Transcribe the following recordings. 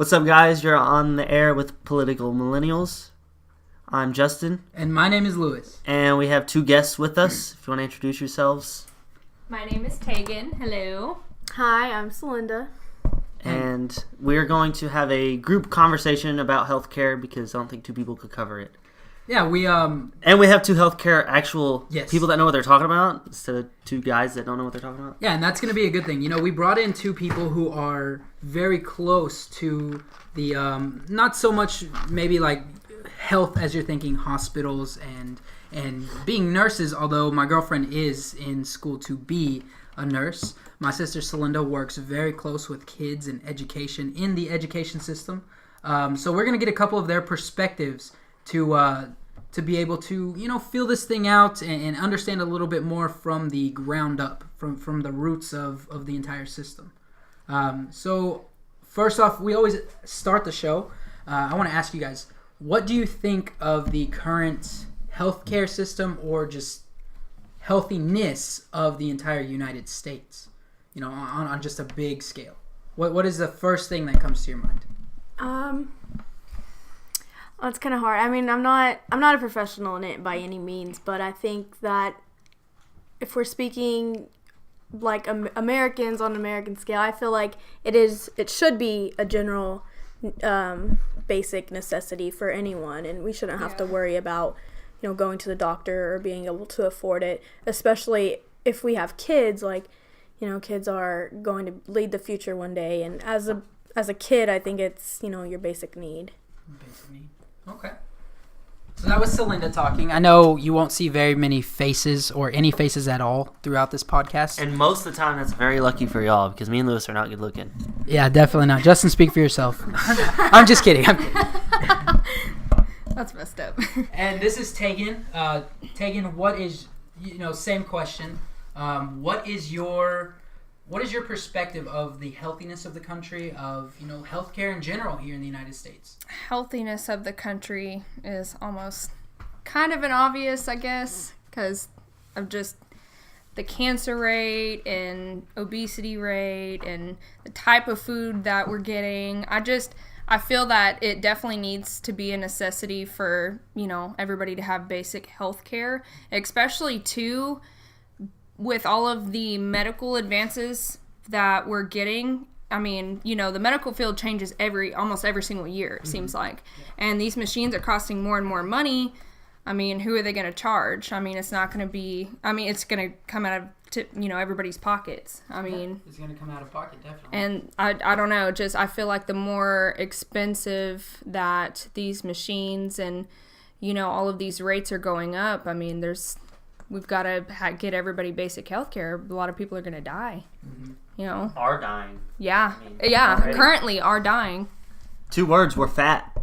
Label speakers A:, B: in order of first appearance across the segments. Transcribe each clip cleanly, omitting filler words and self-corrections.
A: What's up, guys? You're on the air with Political Millennials. I'm Justin.
B: And my name is Lewis.
A: And we have two guests with us. If you want to introduce yourselves.
C: My name is Tegan. Hello.
D: Hi, I'm Celinda.
A: And we're going to have a group conversation about healthcare because I don't think two people could cover it.
B: Yeah,
A: And we have two healthcare actual
B: Yes.
A: people that know what they're talking about instead of two guys that don't know what they're talking about.
B: Yeah, and that's going to be a good thing. You know, we brought in two people who are very close to the, not so much maybe like health as you're thinking, hospitals and being nurses, although my girlfriend is in school to be a nurse. My sister Celinda works very close with kids and education in the education system. So we're going to get a couple of their perspectives to be able to, you know, feel this thing out and understand a little bit more from the ground up, from the roots of the entire system. So first off, we always start the show. I want to ask you guys, what do you think of the current healthcare system or just healthiness of the entire United States? You know, on just a big scale. What is the first thing that comes to your mind?
D: Well, it's kind of hard. I mean, I'm not a professional in it by any means, but I think that if we're speaking like Americans on an American scale, I feel like it should be a general basic necessity for anyone, and we shouldn't have to worry about, you know, going to the doctor or being able to afford it, especially if we have kids. Like, you know, kids are going to lead the future one day, and as a kid, I think it's, you know, your basic need.
B: Basic need. Okay. So that was Celinda talking. I know you won't see very many faces or any faces at all throughout this podcast.
A: And most of the time, that's very lucky for y'all because me and Lewis are not good looking.
B: Yeah, definitely not. Justin, speak for yourself. I'm just kidding.
C: That's messed up.
B: And this is Tegan. Tegan, what is, you know, same question. What is your perspective of the healthiness of the country, of, you know, healthcare in general here in the United States?
C: Healthiness of the country is almost kind of an obvious, I guess, because of just the cancer rate and obesity rate and the type of food that we're getting. I feel that it definitely needs to be a necessity for, you know, everybody to have basic health care, especially too with all of the medical advances that we're getting. I mean, you know, the medical field changes almost every single year, it seems like. And these machines are costing more and more money. I mean, who are they going to charge? I mean, it's not going to be, it's going to come out of, everybody's pockets. I mean,
B: it's going to come out of pocket, definitely.
C: And I don't know, I feel like the more expensive that these machines and, you know, all of these rates are going up, I mean, we've got to get everybody basic health care. A lot of people are going to die, you know.
A: Are dying.
C: Yeah.
A: Already.
C: Currently are dying.
A: 2 words, we're fat.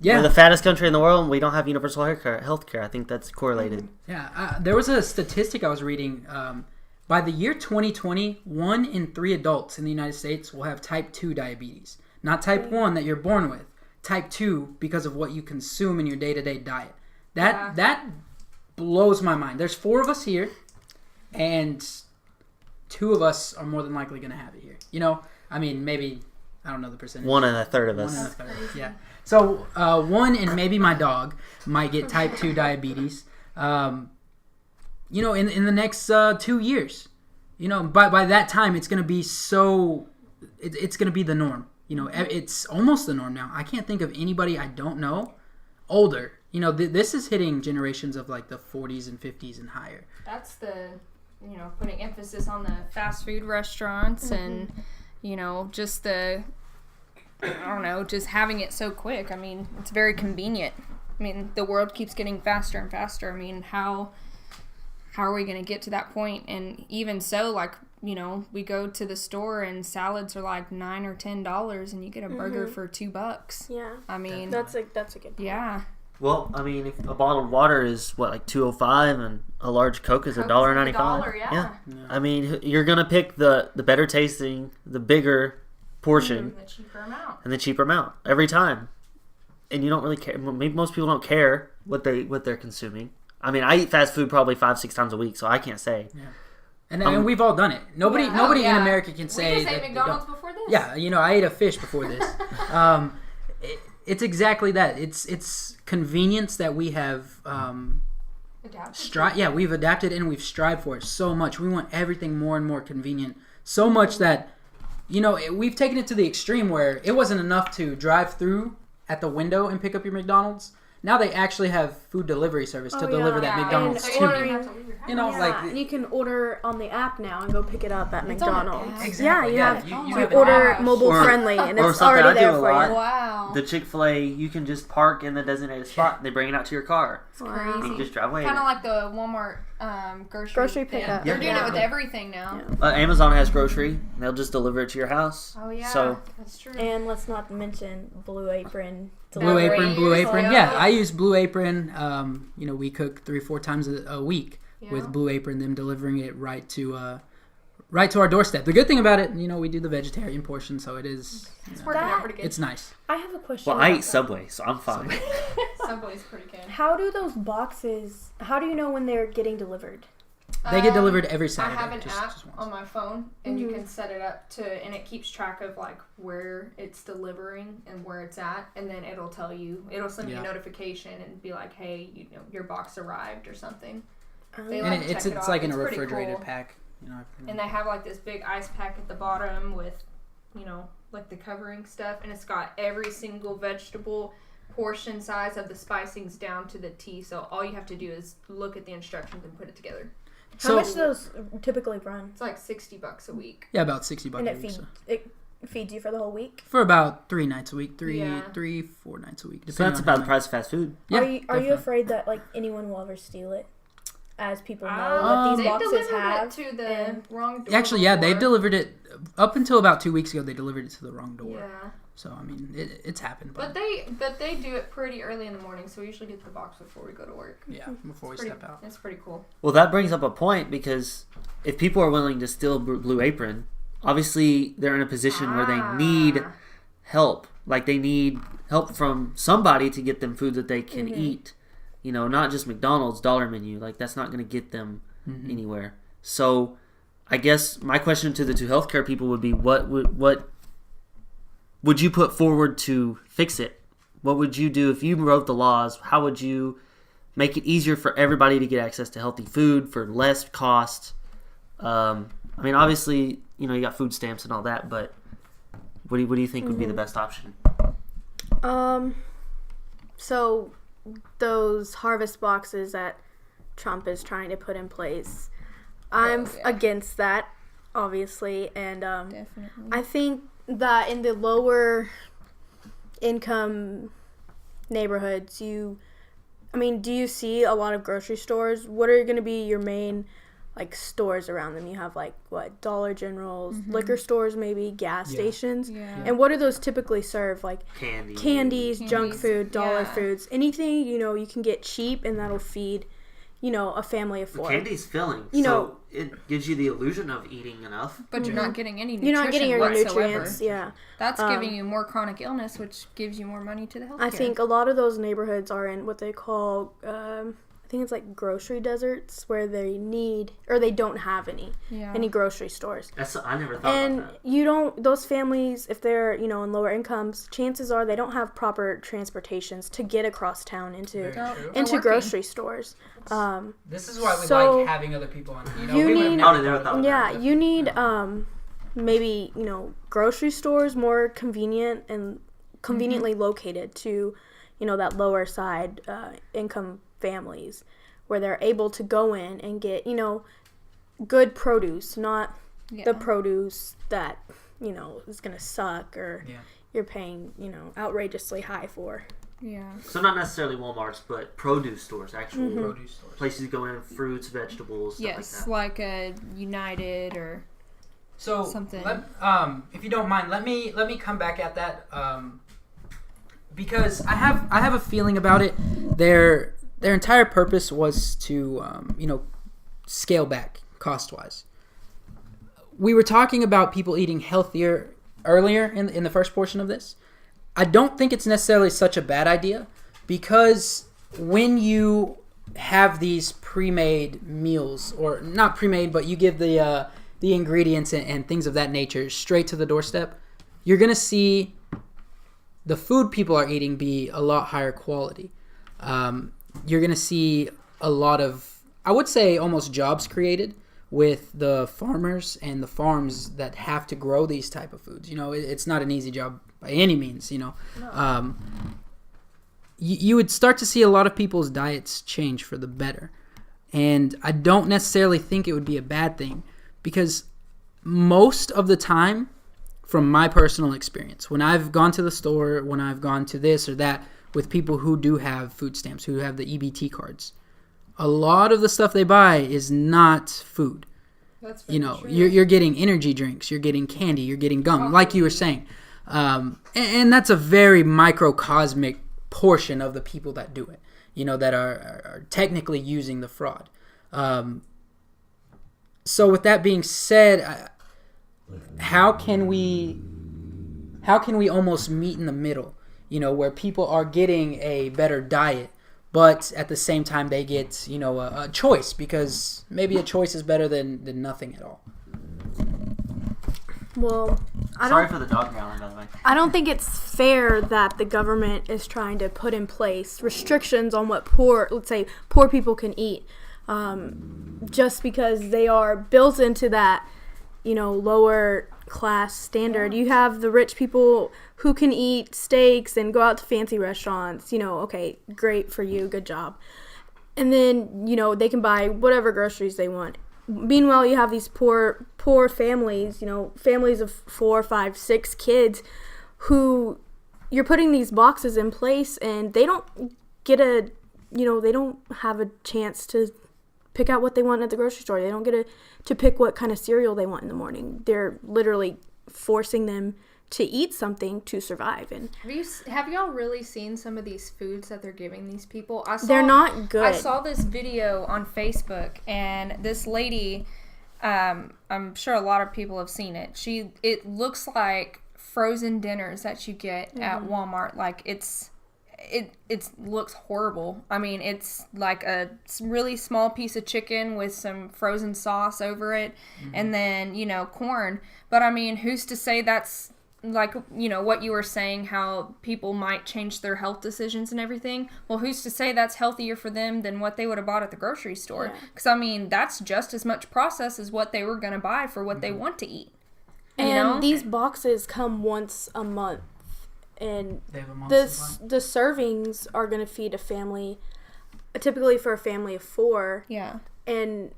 B: Yeah.
A: We're the fattest country in the world, and we don't have universal health care. I think that's correlated.
B: Yeah. There was a statistic I was reading. By the year 2020, 1 in 3 adults in the United States will have type 2 diabetes. Not type 1 that you're born with. Type 2 because of what you consume in your day-to-day diet. That blows my mind. There's 4 of us here, and 2 of us are more than likely going to have it here. You know, I mean, maybe, I don't know the percentage.
A: 1 1/3 of us.
B: 1 1/3, yeah. So 1 and maybe my dog might get type 2 diabetes. You know, in the next 2 years. You know, by that time, it's going to be it's going to be the norm. You know, it's almost the norm now. I can't think of anybody I don't know older. You know, this is hitting generations of like the 40s and 50s and higher.
C: That's you know, putting emphasis on the fast food restaurants and, you know, just just having it so quick. I mean, it's very convenient. I mean, the world keeps getting faster and faster. I mean, how are we going to get to that point? And even so, like, you know, we go to the store and salads are like $9 or $10 and you get a burger for $2.
D: Yeah.
C: I mean,
D: that's a good point.
C: Yeah.
A: Well, I mean, if a bottle of water is like $2.05 and a large Coke is $1.95.
C: $1, yeah.
A: I mean, you're gonna pick the better tasting, the bigger portion,
C: The cheaper amount.
A: and the cheaper amount every time. And you don't really care. Maybe most people don't care what they're consuming. I mean, I eat fast food probably 5-6 times a week, so I can't say.
B: Yeah. And we've all done it. Nobody in America can say
C: we just ate
B: that
C: McDonald's before this.
B: Yeah, I ate a fish before this. It's exactly that. It's convenience that we have we've adapted and we've strived for it so much. We want everything more and more convenient. So much that we've taken it to the extreme where it wasn't enough to drive through at the window and pick up your McDonald's. Now they actually have food delivery service to deliver that McDonald's to you.
D: And you can order on the app now and go pick it up at McDonald's.
B: Exactly.
D: Yeah,
B: you
D: have order mobile friendly and it's already there for you.
C: Wow.
A: The Chick-fil-A, you can just park in the designated spot. And they bring it out to your car.
C: It's crazy.
A: You can just drive away.
C: Kind of like the Walmart grocery
D: pickup.
C: They're doing it with everything now.
D: Yeah.
A: Amazon has grocery. They'll just deliver it to your house.
C: Oh yeah,
A: so,
C: that's true.
D: And let's not mention Blue Apron.
B: Blue Apron. Yeah, I use Blue Apron. We cook 3-4 times a week with Blue Apron. Them delivering it right to our doorstep. The good thing about it, we do the vegetarian portion, so it is.
C: It's working out pretty good.
B: It's nice.
D: I have a question.
A: Well, I eat Subway, so I'm fine.
C: Subway's pretty good.
D: How do those boxes? How do you know when they're getting delivered?
B: They get delivered every Saturday.
C: I have an app
B: just
C: on my phone, and you can set it up and it keeps track of like where it's delivering and where it's at, and then it'll tell you. It'll send you a notification and be like, "Hey, your box arrived" or something.
B: And it's like in a refrigerated pack.
C: And they have like this big ice pack at the bottom with, like the covering stuff, and it's got every single vegetable portion size of the spicings down to the T. So all you have to do is look at the instructions and put it together.
D: How much do those typically run?
C: It's like $60 a week.
B: Yeah, about $60
D: and
B: a week.
D: It feeds you for the whole week?
B: For about 3 nights a week, 4 nights a week.
A: So that's about the price of fast food.
D: Yeah, are you afraid that like anyone will ever steal it? As people know what these boxes have.
C: It to the wrong door.
B: Actually, they've delivered it up until about 2 weeks ago. They delivered it to the wrong door.
C: Yeah.
B: So I mean, it's happened.
C: But they do it pretty early in the morning, so we usually get the box before we go to work.
B: Yeah, before we step out.
C: It's pretty cool.
A: Well, that brings up a point because if people are willing to steal Blue Apron, obviously they're in a position where they need help. Like they need help from somebody to get them food that they can eat. Not just McDonald's dollar menu. Like that's not going to get them anywhere. So, I guess my question to the two healthcare people would be: what would you put forward to fix it? What would you do if you wrote the laws? How would you make it easier for everybody to get access to healthy food for less cost? Obviously, you got food stamps and all that, but what do you think would be the best option?
D: So those harvest boxes that Trump is trying to put in place, I'm against that, obviously, and
C: Definitely.
D: I think that in the lower income neighborhoods, do you see a lot of grocery stores? What are going to be your main stores around them? You have Dollar Generals, liquor stores, maybe gas stations.
C: Yeah.
D: And what do those typically serve? Candies, junk food, dollar
C: Yeah.
D: foods, anything you can get cheap and that'll feed a family of 4.
A: The candy's filling, so it gives you the illusion of eating enough.
C: But you're not getting any nutrition
D: You're not getting your
C: whatsoever.
D: nutrients. Yeah.
C: That's giving you more chronic illness, which gives you more money to the healthcare.
D: I think a lot of those neighborhoods are in what they call, I think it's grocery deserts, where they don't have any grocery stores.
A: I never thought about that.
D: Those families, if they're, in lower incomes, chances are they don't have proper transportations to get across town into grocery stores.
B: This is why we like having other people on.
D: You need maybe, grocery stores more convenient and conveniently located to, that lower side income families, where they're able to go in and get, good produce, not the produce that, is going to suck or you're paying, outrageously high for.
C: Yeah.
A: So not necessarily Walmart's, but produce stores, actual
B: Produce stores.
A: places to go in, fruits, vegetables, stuff
C: Yes,
A: like that.
C: like a United or something.
B: If you don't mind, let me come back at that because I have a feeling about it. Their entire purpose was to scale back cost-wise. We were talking about people eating healthier earlier in the first portion of this. I don't think it's necessarily such a bad idea, because when you have these pre-made meals, or not pre-made, but you give the ingredients and things of that nature straight to the doorstep, you're going to see the food people are eating be a lot higher quality. You're going to see a lot of, I would say, almost jobs created with the farmers and the farms that have to grow these type of foods. It's not an easy job by any means, No. You would start to see a lot of people's diets change for the better. And I don't necessarily think it would be a bad thing, because most of the time, from my personal experience, when I've gone to the store, when I've gone to this or that with people who do have food stamps, who have the EBT cards, a lot of the stuff they buy is not food.
C: That's very true.
B: You're getting energy drinks, you're getting candy, you're getting gum, like you were saying. And that's a very microcosmic portion of the people that do it, that are technically using the fraud. So with that being said, how can we almost meet in the middle, where people are getting a better diet, but at the same time they get, a choice, because maybe a choice is better than nothing at all.
D: Well,
A: Sorry for the dog growling, by the way.
D: I don't think it's fair that the government is trying to put in place restrictions on what poor people can eat, just because they are built into that, lower class standard. You have the rich people who can eat steaks and go out to fancy restaurants. Okay, great for you, good job. And then, they can buy whatever groceries they want. Meanwhile, you have these poor families, families of 4, 5, 6 kids, who you're putting these boxes in place, and they don't get they don't have a chance to pick out what they want at the grocery store. They don't get to pick what kind of cereal they want in the morning. They're literally forcing them to eat something to survive. And
C: have y'all really seen some of these foods that they're giving these people?
D: They're not good.
C: I saw this video on Facebook, and this lady, I'm sure a lot of people have seen it. It looks like frozen dinners that you get at Walmart. Like it looks horrible. I mean, it's like a really small piece of chicken with some frozen sauce over it, and then corn. But I mean, who's to say that's like, what you were saying, how people might change their health decisions and everything. Well, who's to say that's healthier for them than what they would have bought at the grocery store? Because, I mean, that's just as much process as what they were going to buy for what they want to eat.
D: And these boxes come once a month. And
B: they have a
D: the servings are going to feed a family, typically for a family of 4.
C: Yeah.
D: And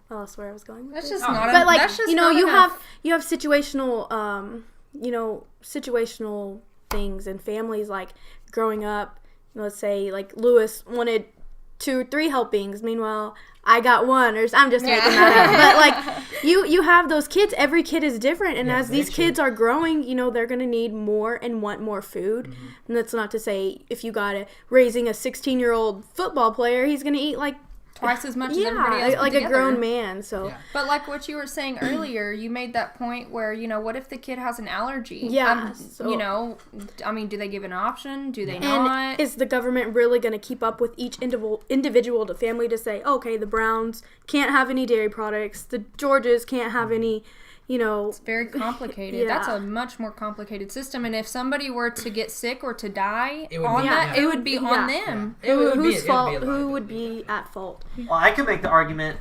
D: that's where I was going with
C: That's
D: this.
C: just not
D: But like,
C: that's just
D: you
C: enough.
D: have situational situational things in families. Like growing up, let's say like Lewis wanted 2 or 3 helpings, meanwhile I got 1, or I'm just making that up. But like you have those kids, every kid is different, and as these kids are growing, they're going to need more and want more food. And that's not to say if you got raising a 16-year-old football player, he's going to eat like
C: twice as much as everybody else
D: like
C: together.
D: A grown man. So
C: But like what you were saying earlier, you made that point where, what if the kid has an allergy?
D: Yeah.
C: I mean, do they give an option? Do they
D: and
C: not?
D: Is the government really going to keep up with each individual to family to say, okay, the Browns can't have any dairy products, the Georges can't have any,
C: It's very complicated.
D: Yeah.
C: That's a much more complicated system. And if somebody were to get sick or to die
B: it would
C: be on them.
D: Who would be at fault?
A: Well, I could make the argument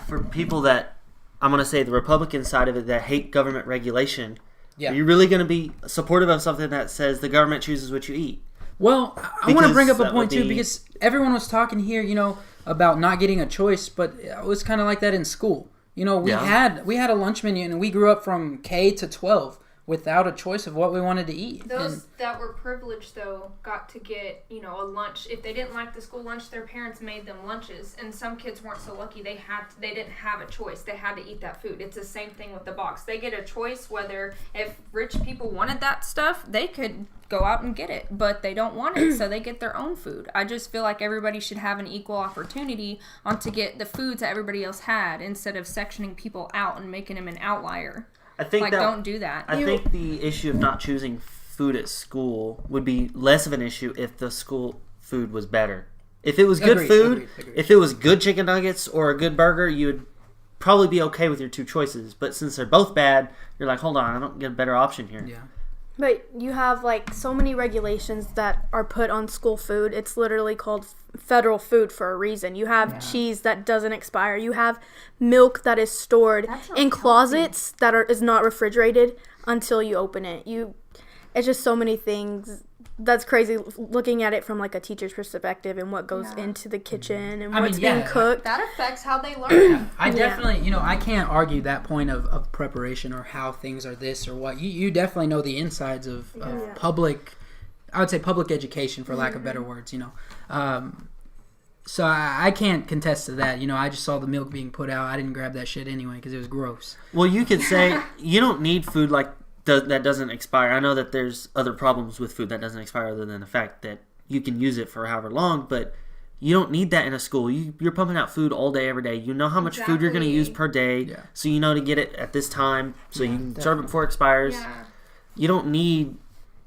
A: for people that, I'm going to say the Republican side of it, that hate government regulation.
B: Yeah.
A: Are you really going to be supportive of something that says the government chooses what you eat?
B: Well, I want to bring up a
A: that
B: point
A: would
B: too,
A: be-
B: because everyone was talking here, about not getting a choice, but it was kind of like that in school. We had a lunch menu, and we grew up from K to 12 without a choice of what we wanted to eat.
C: Those that were privileged, though, got to get, a lunch. If they didn't like the school lunch, their parents made them lunches. And some kids weren't so lucky. They didn't have a choice. They had to eat that food. It's the same thing with the box. They get a choice whether, if rich people wanted that stuff, they could go out and get it. But they don't want it, so they get their own food. I just feel like everybody should have an equal opportunity to get the foods that everybody else had, instead of sectioning people out and making them an outlier.
A: I think
C: don't do that.
A: I think the issue of not choosing food at school would be less of an issue if the school food was better. If it was good food,
B: Agreed.
A: if it was good chicken nuggets or a good burger, you would probably be okay with your two choices. But since they're both bad, you're like, hold on, I don't get a better option here.
B: Yeah.
D: But you have like so many regulations that are put on school food. It's literally called federal food for a reason. You have cheese that doesn't expire. You have milk that is stored in closets that is not refrigerated until you open it. It's just so many things. That's crazy looking at it from like a teacher's perspective and what goes into the kitchen and what's being cooked.
C: That affects how they learn.
B: I definitely, I can't argue that point of preparation or how things are this or what. You definitely know the insides of public, I would say public education for lack of better words, So I can't contest to that. I just saw the milk being put out. I didn't grab that shit anyway because it was gross.
A: Well, you could say you don't need food like that doesn't expire. I know that there's other problems with food that doesn't expire other than the fact that you can use it for however long, but you don't need that in a school. You're pumping out food all day, every day. You know how much food you're going to use per day, so you know to get it at this time, so you can serve it before it expires. Yeah. You don't need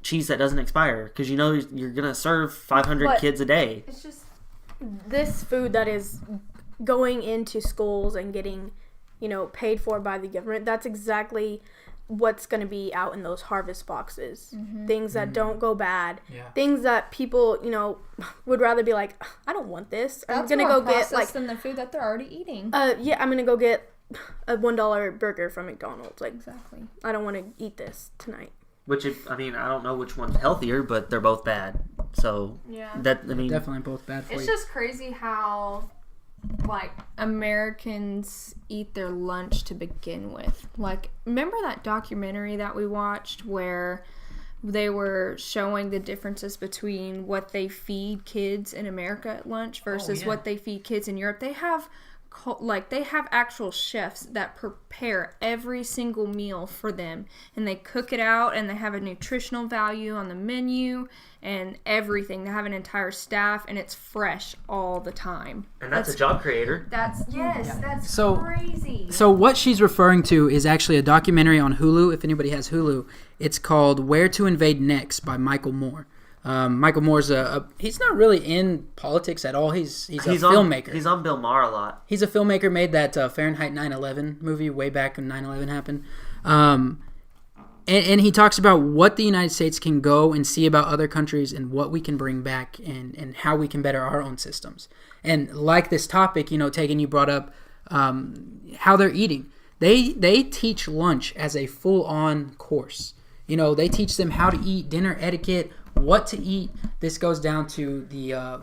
A: cheese that doesn't expire because you know you're going to serve 500 kids a day.
D: It's just this food that is going into schools and getting, paid for by the government. That's exactly what's going to be out in those harvest boxes. Things that don't go bad. Things that people, would rather be like, I don't want this. I'm going to go get like
C: than the food that they're already eating.
D: I'm going to go get a $1 burger from McDonald's. Like,
C: exactly.
D: I don't want to eat this tonight.
A: Which, I don't know which one's healthier, but they're both bad. So,
B: definitely both bad for you.
C: It's just crazy how, Americans eat their lunch to begin with. Remember that documentary that we watched where they were showing the differences between what they feed kids in America at lunch versus what they feed kids in Europe? They have actual chefs that prepare every single meal for them, and they cook it out, and they have a nutritional value on the menu and everything. They have an entire staff, and it's fresh all the time.
A: And that's a job creator.
C: That's crazy.
B: So what she's referring to is actually a documentary on Hulu. If anybody has Hulu, it's called Where to Invade Next by Michael Moore. Michael Moore's he's not really in politics at all. He's a filmmaker.
A: He's on Bill Maher a lot.
B: He's a filmmaker, made that Fahrenheit 9/11 movie way back when 9/11 happened. And he talks about what the United States can go and see about other countries and what we can bring back and how we can better our own systems. And like this topic, Tegan, you brought up how they're eating. They teach lunch as a full-on course. They teach them how to eat, dinner etiquette, what to eat. This goes down to the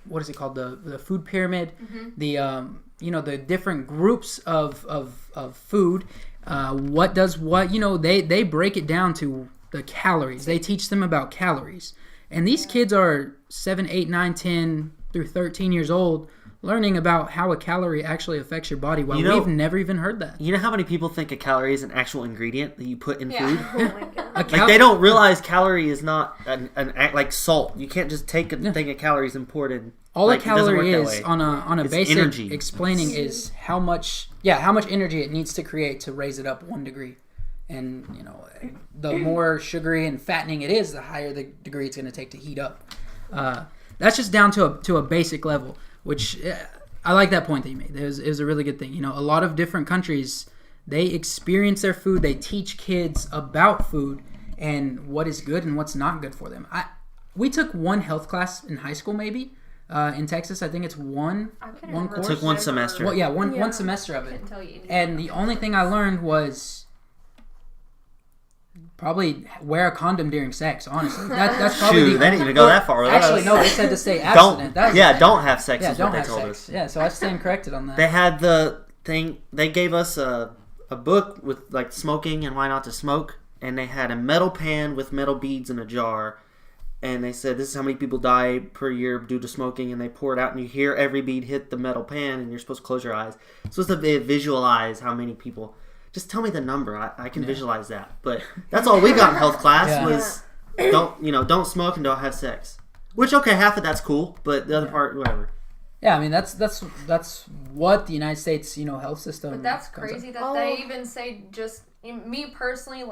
B: what is it called, the food pyramid, the different groups of food, what does what. They break it down to the calories. They teach them about calories, and these kids are 7, 8, 9, 10 through 13 years old learning about how a calorie actually affects your body while we've never even heard that.
A: You know how many people think a calorie is an actual ingredient that you put in food?
D: Oh my God.
A: They don't realize calorie is not an like salt. You can't just take a thing of calories and pour it in.
B: All a calorie is on a basic energy. Explaining is how much energy it needs to create to raise it up 1 degree. And the more sugary and fattening it is, the higher the degree it's going to take to heat up. That's just down to a basic level. Which I like that point that you made. It was a really good thing. A lot of different countries, they experience their food. They teach kids about food and what is good and what's not good for them. We took one health class in high school, maybe in Texas. I think it's one course.
A: Took one semester.
B: Well, one semester of it. And the only thing I learned was probably wear a condom during sex. Honestly, that's probably.
A: They didn't even go that far.
B: Actually, no. They said to stay abstinent.
A: Don't have sex. Is what they told us.
B: Yeah, so I stand corrected on that.
A: They had the thing. They gave us a book with smoking and why not to smoke, and they had a metal pan with metal beads in a jar, and they said this is how many people die per year due to smoking, and they pour it out, and you hear every bead hit the metal pan, and you're supposed to close your eyes. Supposed to visualize how many people. Just tell me the number. I can visualize that. But that's all we got in health class was don't smoke and don't have sex. Which half of that's cool, but the other part, whatever.
B: Yeah, I mean that's what the United States health system.
C: But that's crazy that they even say just me personally.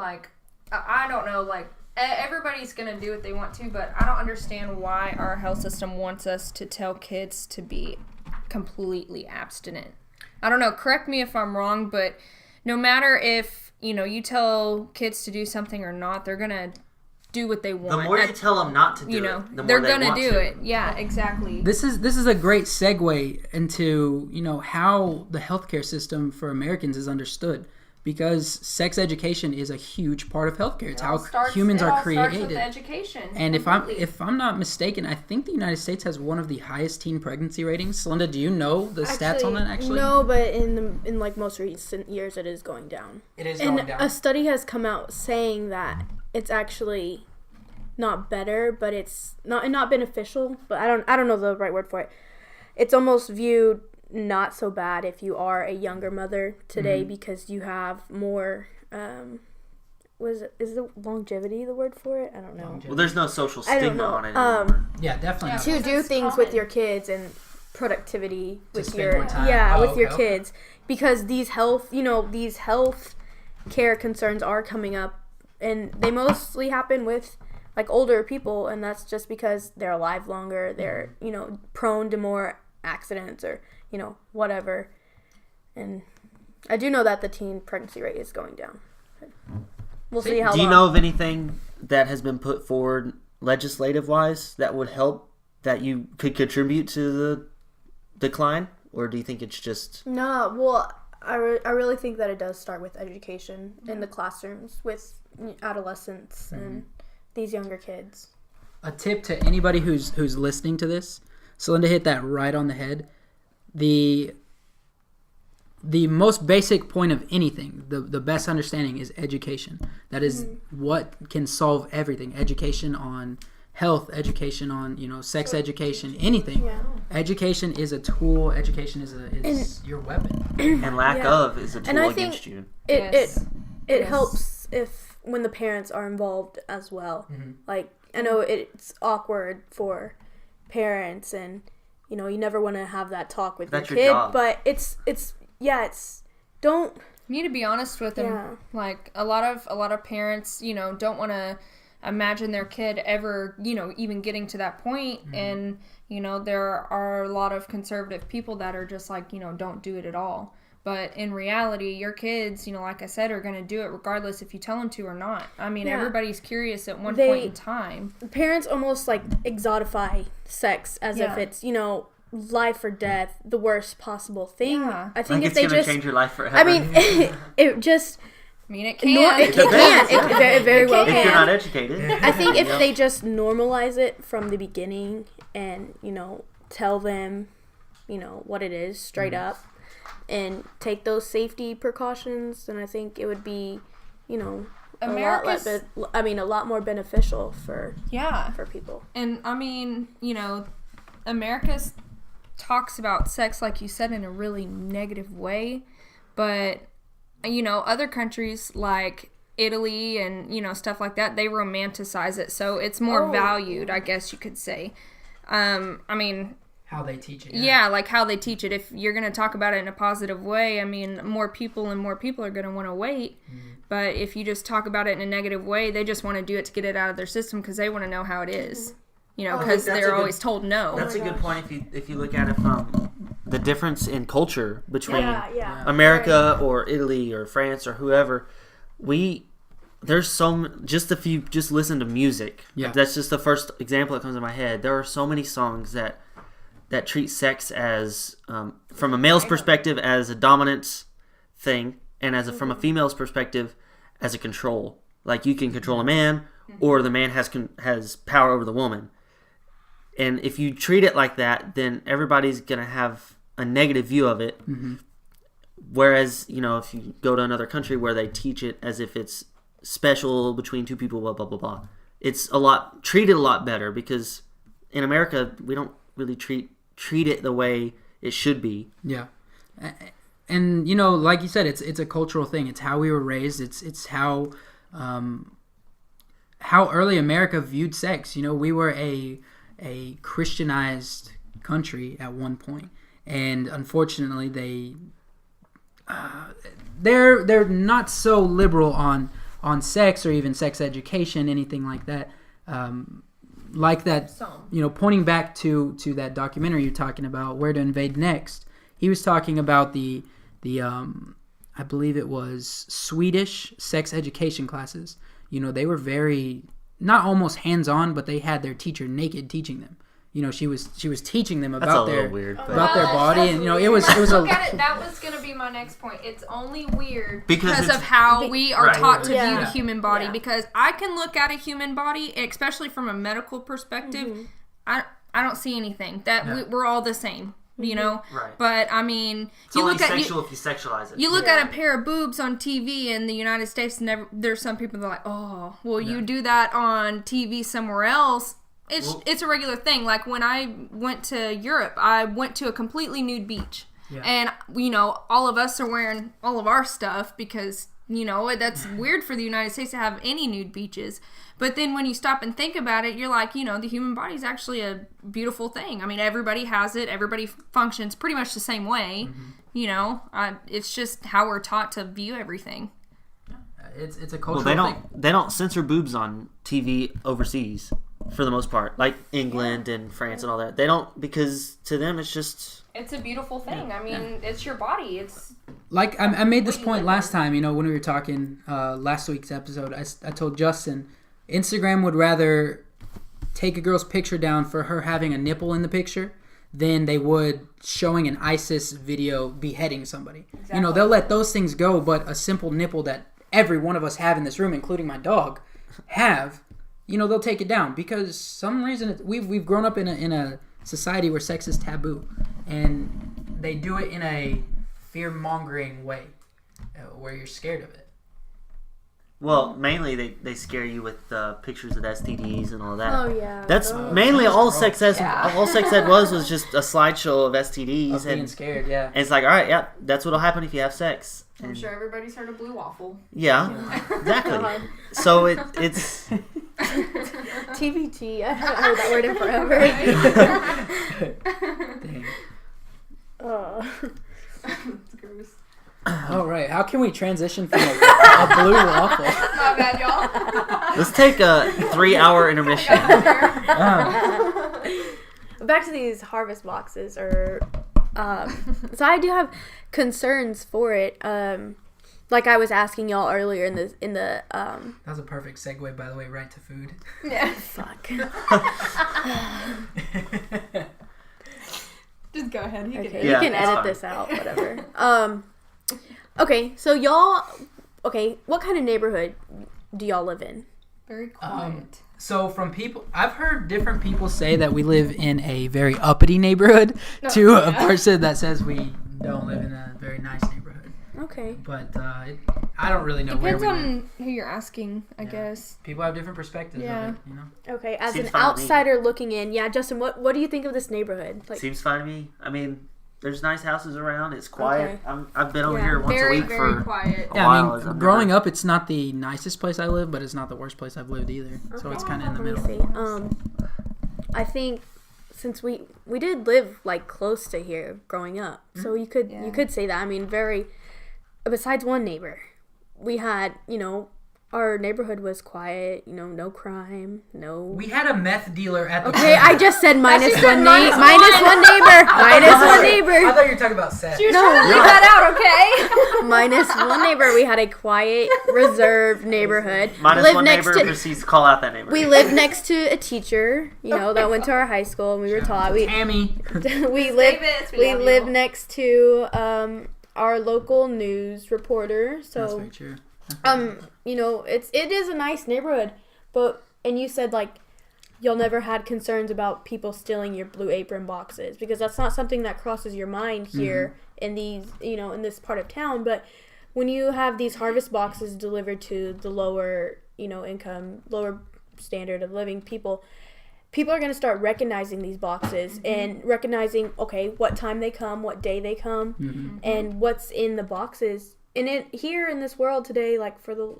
C: I don't know. Everybody's gonna do what they want to, but I don't understand why our health system wants us to tell kids to be completely abstinent. I don't know, correct me if I'm wrong, but no matter if, you tell kids to do something or not, they're going to do what they want.
A: The more you tell them not to do it, the more
C: they're
A: going to
C: do it. Yeah, exactly.
B: This is a great segue into, how the healthcare system for Americans is understood. Because sex education is a huge part of healthcare. It's how humans are created.
C: Starts with education.
B: And if I'm not mistaken, I think the United States has one of the highest teen pregnancy ratings. Celinda, do you know the stats on that actually?
D: No, but in like most recent years, it is going down.
B: It is going down.
D: And a study has come out saying that it's actually not better, but it's not beneficial. But I don't know the right word for it. It's almost viewed not so bad if you are a younger mother today because you have more is the longevity the word for it? I don't know.
A: Well, there's no social stigma on it anymore.
B: Yeah, definitely.
D: To do things with your kids and productivity with your
B: your
D: kids, because these health care concerns are coming up, and they mostly happen with like older people, and that's just because they're alive longer, they're prone to more accidents or whatever. And I do know that the teen pregnancy rate is going down. We'll see how long.
A: Do you know of anything that has been put forward legislative-wise that would help, that you could contribute to the decline? Or do you think it's just...
D: No, well, I really think that it does start with education in the classrooms with adolescents and these younger kids.
B: A tip to anybody who's listening to this, Celinda hit that right on the head. The most basic point of anything, the best understanding is education. That is what can solve everything. Education on health, education on sex education, anything. Yeah. Education is a tool. Education is your weapon.
A: And lack of is a tool against you.
D: It helps if when the parents are involved as well. Like, I know it's awkward for parents, and you never want to have that talk with your kid, but it's don't.
C: You need to be honest with them.
D: Yeah.
C: Like a lot of parents, don't want to imagine their kid ever, even getting to that point. And there are a lot of conservative people that are just like, don't do it at all. But in reality, your kids, like I said, are going to do it regardless if you tell them to or not. I mean, everybody's curious at one point in time.
D: Parents almost like exotify sex as if it's, life or death, the worst possible thing.
C: Yeah.
D: I think
A: like
D: if they
A: just... It's going to change your life forever.
D: I mean, it just...
C: I mean, it can.
D: It very well can.
A: If you're not educated.
D: I think if they just normalize it from the beginning and, tell them, what it is straight up, and take those safety precautions, then I think it would be, a lot more beneficial for people.
C: And I mean, America talks about sex, like you said, in a really negative way, but other countries like Italy and stuff like that, they romanticize it, so it's more valued, I guess you could say. I mean,
B: how they teach it.
C: Yeah, like how they teach it. If you're going to talk about it in a positive way, I mean, more people are going to want to wait. But if you just talk about it in a negative way, they just want to do it to get it out of their system because they want to know how it is. Because they're always told no.
A: That's a good point if you look at it from the difference in culture between America or Italy or France or whoever. Just if you just listen to music, that's just the first example that comes to my head. There are so many songs that treat sex as, from a male's perspective, as a dominance thing, and from a female's perspective, as a control. Like you can control a man, or the man has power over the woman. And if you treat it like that, then everybody's going to have a negative view of it. Whereas, if you go to another country where they teach it as if it's special between two people, blah, blah, blah, blah. It's treated a lot better, because in America, we don't really treat it the way it should be.
B: Yeah. And, like you said, it's a cultural thing. It's how we were raised. It's how early America viewed sex. We were a Christianized country at one point, and unfortunately they're not so liberal on sex or even sex education, anything like that. Pointing back to that documentary you're talking about, Where to Invade Next, he was talking about the I believe it was Swedish sex education classes. They were very, not almost hands-on, but they had their teacher naked teaching them. She was teaching them about their body, and it was
C: that was gonna be my next point. It's only weird because of how we are taught to view the human body. Yeah. Because I can look at a human body, especially from a medical perspective. I don't see anything that we're all the same. Right. But I mean,
A: it's only sexual if you sexualize it.
C: You look at a pair of boobs on TV in the United States, and there's some people that are like, oh, well, you do that on TV somewhere else. It's a regular thing. Like when I went to Europe, I went to a completely nude beach. Yeah. And, all of us are wearing all of our stuff because, that's weird for the United States to have any nude beaches. But then when you stop and think about it, you're like, the human body is actually a beautiful thing. I mean, everybody has it. Everybody functions pretty much the same way. Mm-hmm. It's just how we're taught to view everything.
B: It's a cultural thing.
A: They don't censor boobs on TV overseas. For the most part, like England and France and all that, they don't, because to them it's
C: a beautiful thing. Yeah. I mean, it's your body. It's
B: like I made this point last time. When we were talking last week's episode, I told Justin, Instagram would rather take a girl's picture down for her having a nipple in the picture than they would showing an ISIS video beheading somebody. Exactly. They'll let those things go, but a simple nipple that every one of us have in this room, including my dog, have. They'll take it down because some reason we've grown up in a society where sex is taboo, and they do it in a fear-mongering way, where you're scared of it.
A: Well, mainly they scare you with pictures of STDs and all that.
D: Oh yeah,
A: that's mainly all sex ed. All sex ed was just a slideshow of STDs
B: of being scared. Yeah,
A: and it's like, all right, yeah, that's what'll happen if you have sex.
C: I'm sure everybody's heard of Blue Waffle.
A: Yeah. Exactly. So it's
D: TBT. I haven't heard that word in forever.
B: Dang.
C: It's gross.
B: All right, how can we transition from a blue waffle?
C: Not bad, y'all.
A: Let's take a 3-hour intermission.
D: Back to these harvest boxes, or so I do have concerns for it. Like I was asking y'all earlier in the
B: That was a perfect segue, by the way, right to food.
C: Yeah.
D: Fuck.
C: Just go ahead. You
D: can edit this out, whatever. Okay, so y'all. Okay, what kind of neighborhood do y'all live in?
C: Very quiet.
B: So from people, I've heard different people say that we live in a very uppity neighborhood to a person that says we don't live in a very nice neighborhood.
D: Okay.
B: But I don't really know
C: Depends
B: where we live.
C: on who you're asking, I guess.
B: People have different perspectives of it,
D: Okay, as an outsider looking in, Justin, what do you think of this neighborhood?
A: Seems fine to me. I mean, there's nice houses around. It's quiet.
D: Okay.
A: I've been over here once a week
C: very quiet.
A: a while.
B: I mean, growing up, it's not the nicest place I live, but it's not the worst place I've lived either. Okay. So it's kind of in the middle.
D: See. I think since we did live close to here growing up, so you could say that. I mean, besides one neighbor, we had our neighborhood was quiet, no crime, no...
B: We had a meth dealer at the
D: Okay, I just said minus one neighbor. Minus one neighbor.
B: I thought you were talking about sex.
C: She was trying to leave that out, okay?
D: Minus one neighbor. We had a quiet, reserved neighborhood.
A: Minus one neighbor proceeds to call out that neighbor.
D: We lived next to a teacher, that went to our high school, and we were taught...
B: Tammy.
D: we lived next to our local news reporter, so...
B: That's very true.
D: It is a nice neighborhood, and you said y'all never had concerns about people stealing your Blue Apron boxes, because that's not something that crosses your mind here in these, in this part of town. But when you have these harvest boxes delivered to the lower, income, lower standard of living people are going to start recognizing these boxes and recognizing, okay, what time they come, what day they come, and what's in the boxes. And here in this world today, for the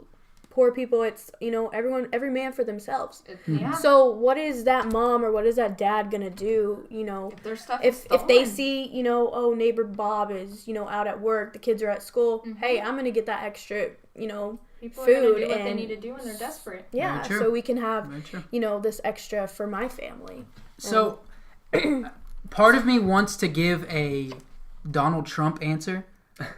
D: poor people, it's, every man for themselves.
C: Yeah.
D: So what is that mom or what is that dad going to do, if they see, neighbor Bob is, out at work, the kids are at school, hey, I'm going to get that extra,
C: People
D: food.
C: Are gonna do what they need to do when they're desperate.
D: Yeah, so we can have, this extra for my family.
B: So part of me wants to give a Donald Trump answer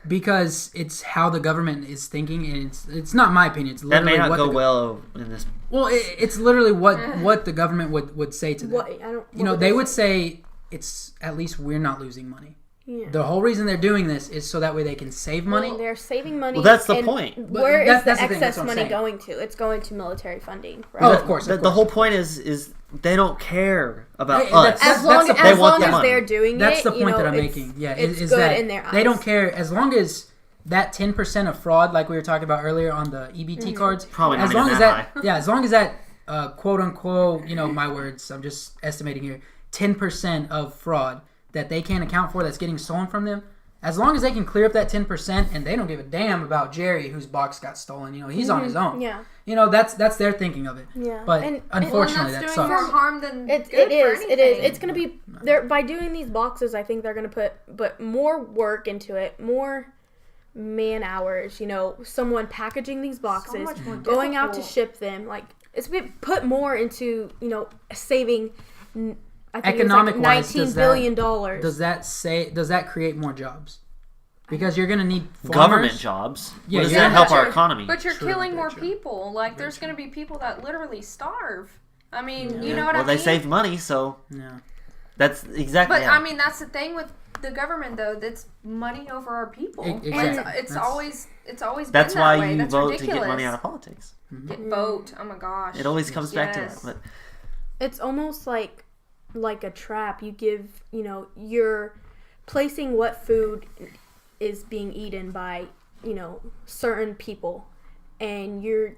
B: because it's how the government is thinking, and it's not my opinion. It's
A: That
B: literally
A: may not
B: what
A: go well in this.
B: Well, it's literally what the government would say to them.
D: What I don't.
B: They would say it's at least we're not losing money.
D: Yeah.
B: The whole reason they're doing this is so that way they can save money.
D: Well, they're saving money.
A: Well, that's the
D: and
A: point.
D: Where is
B: That's
D: the
B: the thing, that's
D: excess
B: what I'm
D: money
B: saying.
D: going to? It's going to military funding. Right?
B: Oh, of course.
A: The whole point is they don't care about
B: Hey,
A: us.
B: that's-
D: As long,
B: the
A: they
D: as,
A: want
D: long
A: the
D: as
A: money.
D: they're doing
B: That's
D: it,
B: the point that I'm
D: it's-
B: making. Yeah,
D: it's
B: is
D: good
B: that
D: in their eyes.
B: they don't care as long as that 10% of fraud, like we were talking about earlier on the EBT cards.
A: Probably not
B: as
A: even
B: long as
A: that
B: that, as long as that quote unquote, my words, I'm just estimating here, 10% of fraud that they can't account for that's getting stolen from them. As long as they can clear up that 10% and they don't give a damn about Jerry whose box got stolen, he's on his own.
D: Yeah.
B: that's their thinking of it.
D: Yeah.
B: But
D: And-
B: unfortunately,
C: that's
B: that
C: doing
B: sucks.
C: more harm than
D: It
C: good
D: is.
C: for
D: It is.
C: anything.
D: It's going to be there by doing these boxes. I think they're going to put more work into it, more man hours. Someone packaging these boxes,
C: much more
D: going out to
C: difficult.
D: ship them. Like it's been put more into saving. I think
B: Economic
D: it was like
B: wise,
D: $19 billion dollars.
B: Does that create more jobs? Because you're going to need farmers.
A: Government jobs.
B: Yeah,
A: What does
B: yeah.
A: that help
C: But
A: our
C: you're-
A: economy?
C: But you're
B: True,
C: killing
B: very
C: more
B: true.
C: people. Like, there's going to be people that literally starve. I mean, you know what I
A: Well,
C: mean?
A: they saved money, so
B: Yeah.
A: that's exactly.
C: But
A: yeah.
C: I mean, that's the thing with the government, though. That's money over our people.
B: Exactly.
C: And it's
B: That's-
C: always
A: that's
C: been
A: why
C: that way.
A: you
C: That's
A: vote
C: ridiculous.
A: to get money out of politics.
C: Vote. Oh my gosh.
A: It always comes back to
C: Yes.
A: that. But
D: It's almost like a trap. You give, you're placing what food is being eaten by, certain people, and you're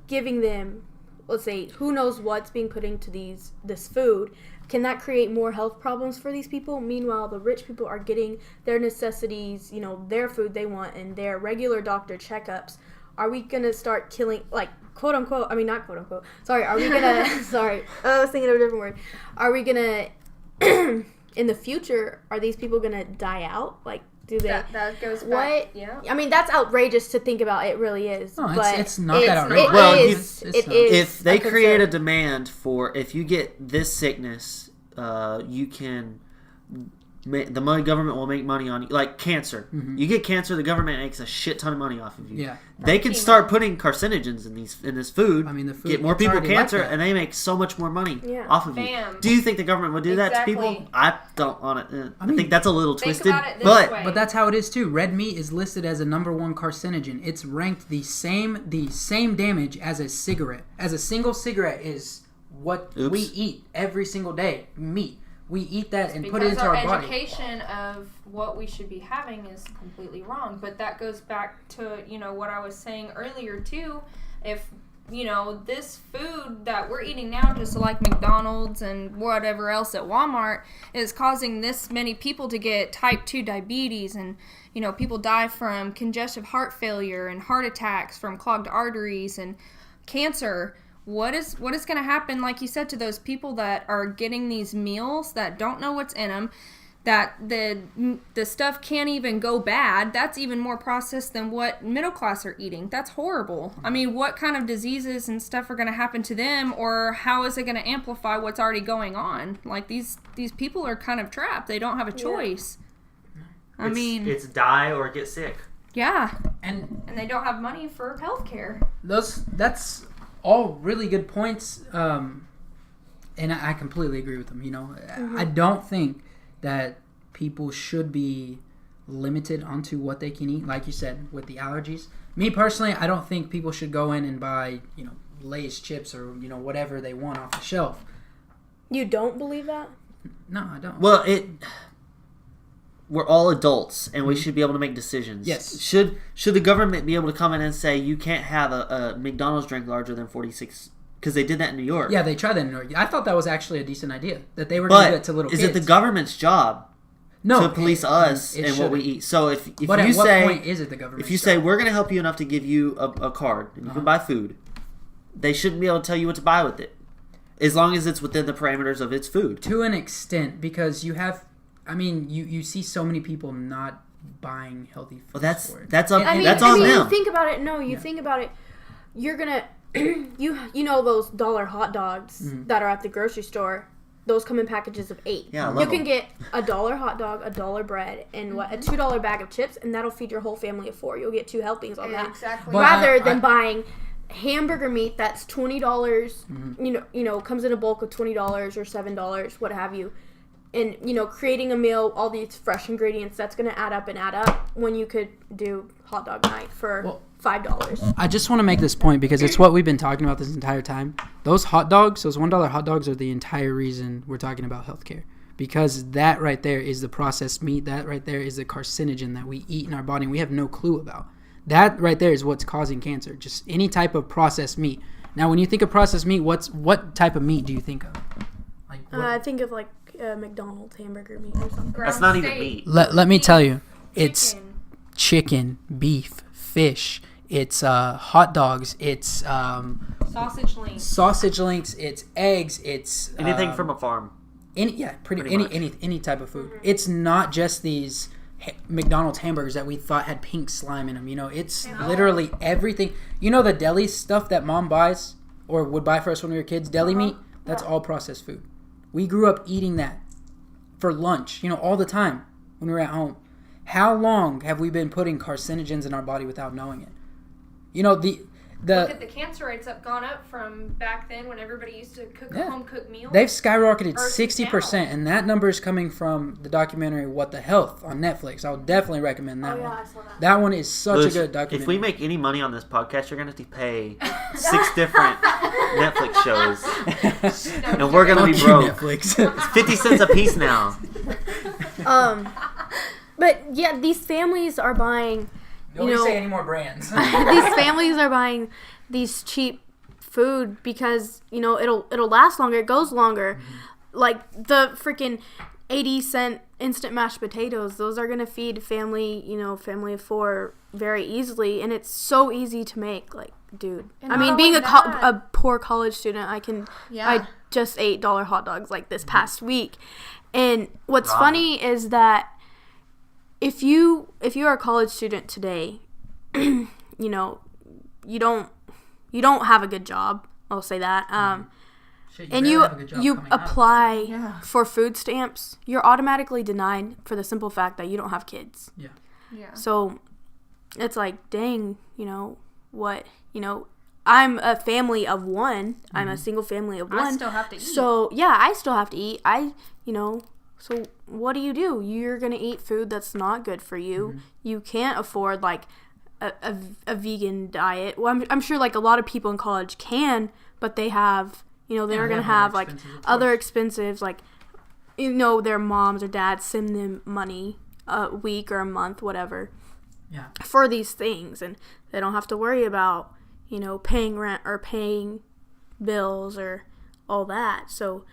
D: giving them, let's say, who knows what's being put into this food. Can that create more health problems for these people? Meanwhile, the rich people are getting their necessities, their food they want, and their regular doctor checkups. Are we gonna start killing, like, quote unquote? I mean, not quote unquote. Sorry. Are we gonna? Sorry, I was thinking of a different word. Are we gonna? In the future, are these people gonna die out? Like, do they?
C: That goes back.
D: What?
C: Yeah.
D: I mean, that's outrageous to think about. It really is.
B: No,
D: but
B: it's not that outrageous.
D: It
A: Well,
D: is.
B: it's
D: It
B: not.
D: is.
A: if they
D: concern.
A: create a demand for, if you get this sickness, you can. The money government will make money on you, like cancer. You get cancer, the government makes a shit ton of money off of you.
B: Yeah.
A: They can start putting carcinogens in this food.
B: I mean, the food,
A: get more
B: it's
A: people
B: already like
A: cancer,
B: that.
A: and they make so much more money
D: Yeah.
A: off of
C: Bam.
A: you. Do you think the government would do that to
C: Exactly.
A: people? I don't want it. I
B: mean,
A: think that's a little
C: Think
A: twisted.
C: about it this
A: but
C: way.
B: But that's how it is too. Red meat is listed as a #1 carcinogen. It's ranked the same damage as a cigarette. As a single cigarette is what
A: Oops.
B: we eat every single day. Meat. We eat that and put it
C: Because
B: into our body.
C: education of what we should be having is completely wrong. But that goes back to, what I was saying earlier too. If, this food that we're eating now, just like McDonald's and whatever else at Walmart, is causing this many people to get type 2 diabetes, and, people die from congestive heart failure and heart attacks from clogged arteries and cancer. What is going to happen, like you said, to those people that are getting these meals that don't know what's in them, that the stuff can't even go bad? That's even more processed than what middle class are eating. That's horrible. I mean, what kind of diseases and stuff are going to happen to them, or how is it going to amplify what's already going on? Like, these people are kind of trapped. They don't have a choice. I mean,
A: it's die or get sick.
C: yeah,
B: And
C: and they don't have money for health care.
B: that's all really good points. And I completely agree with them. I don't think that people should be limited onto what they can eat, like you said, with the allergies. Me personally, I don't think people should go in and buy, Lay's chips or, whatever they want off the shelf.
D: You don't believe that?
B: No, I don't.
A: Well, we're all adults, and we should be able to make decisions.
B: Yes.
A: Should the government be able to come in and say you can't have a McDonald's drink larger than 46? Because they did that in New York.
B: Yeah, they tried that in New York. I thought that was actually a decent idea, that they were going to do it to little
A: is
B: kids.
A: it the government's job to police us
B: it
A: and what we
B: shouldn't.
A: eat? So if
B: But
A: you
B: at what
A: say
B: point is it the government's
A: if you say
B: job?
A: we're going to help you enough to give you a card and you can buy food, they shouldn't be able to tell you what to buy with it, as long as it's within the parameters of its food.
B: To an extent, because you have, you see so many people not buying healthy food.
A: Well, that's
B: for it.
A: that's up.
B: And-
A: that's on
D: you
A: them.
D: think about it. No, you think about it. You're gonna, you know those dollar hot dogs that are at the grocery store. those come in packages of 8.
A: Yeah, I
D: you
A: love
D: can
A: them.
D: get $1 hot dog, $1 bread, and a $2 bag of chips, and that'll feed your whole family of 4. You'll get 2 helpings on that.
C: Exactly.
B: But
D: Rather than buying hamburger meat that's $20,
B: Mm-hmm.
D: you know, comes in a bulk of $20 or $7, what have you. And, you know, creating a meal, all these fresh ingredients, that's going to add up when you could do hot dog night for $5.
B: I just want to make this point because it's what we've been talking about this entire time. Those hot dogs, those $1 hot dogs are the entire reason we're talking about healthcare. Because that right there is the processed meat. That right there is the carcinogen that we eat in our body and we have no clue about. That right there is what's causing cancer. Just any type of processed meat. Now, when you think of processed meat, what type of meat do you think of? Like
D: I think of like McDonald's hamburger meat or something.
A: That's not even meat.
B: Let me tell you, it's chicken, beef, fish. It's hot dogs. It's sausage links. It's eggs. It's
A: Anything from a farm.
B: Any type of food. It's not just these McDonald's hamburgers that we thought had pink slime in them. You know, it's literally everything. You know the deli stuff that mom buys or would buy for us when we were kids, deli meat. That's all processed food. We grew up eating that for lunch. You know, all the time when we were at home. How long have we been putting carcinogens in our body without knowing it? You know,
C: Look at the cancer rates have gone up from back then when everybody used to cook home cooked meals.
B: They've skyrocketed 60%, and that number is coming from the documentary What the Health on Netflix. I'll definitely recommend that one.
D: I saw that.
B: That one is such a good documentary.
A: If we make any money on this podcast, you're going to have to pay 6 different Netflix shows. And we're going to be broke.
B: Netflix.
A: It's 50 cents a piece now.
D: But yeah, these families are buying.
B: Don't say any more brands.
D: These families are buying these cheap food because, you know, it'll last longer, it goes longer. Mm-hmm. Like the freaking 80-cent instant mashed potatoes, those are going to feed family of 4 very easily, and it's so easy to make. Like, dude,
C: And
D: I mean,
C: not
D: being
C: only
D: a poor college student,
C: Yeah.
D: I just ate $1 hot dogs like this past week. And what's funny is that if you are a college student today, you know, you don't have a good job. I'll say that. And you apply for food stamps, you're automatically denied for the simple fact that you don't have kids.
C: Yeah.
D: So it's like, dang, you know, what, you know, I'm a family of 1. Mm-hmm. I'm a single family of 1.
C: I still have to eat.
D: So, yeah, I still have to eat. So what do? You're going to eat food that's not good for you. Mm-hmm. You can't afford, like, a vegan diet. Well, I'm sure, like, a lot of people in college can, but they have, you know, they're going to have, like, other expenses, like, you know, their moms or dads send them money a week or a month, whatever, for these things. And they don't have to worry about, you know, paying rent or paying bills or all that. So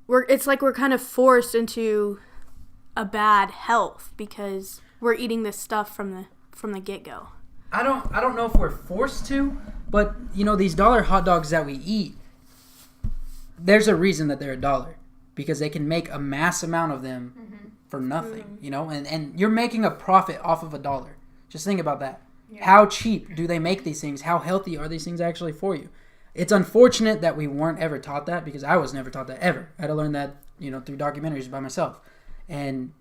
D: it's like we're kind of forced into a bad health because we're eating this stuff from the get-go.
B: I don't know if we're forced to, but you know, these $1 hot dogs that we eat, there's a reason that they're $1 because they can make a mass amount of them for nothing, you know, and you're making a profit off of $1. Just think about that. Yeah. How cheap do they make these things? How healthy are these things actually for you? It's unfortunate that we weren't ever taught that because I was never taught that ever. I had to learn that, you know, through documentaries by myself. And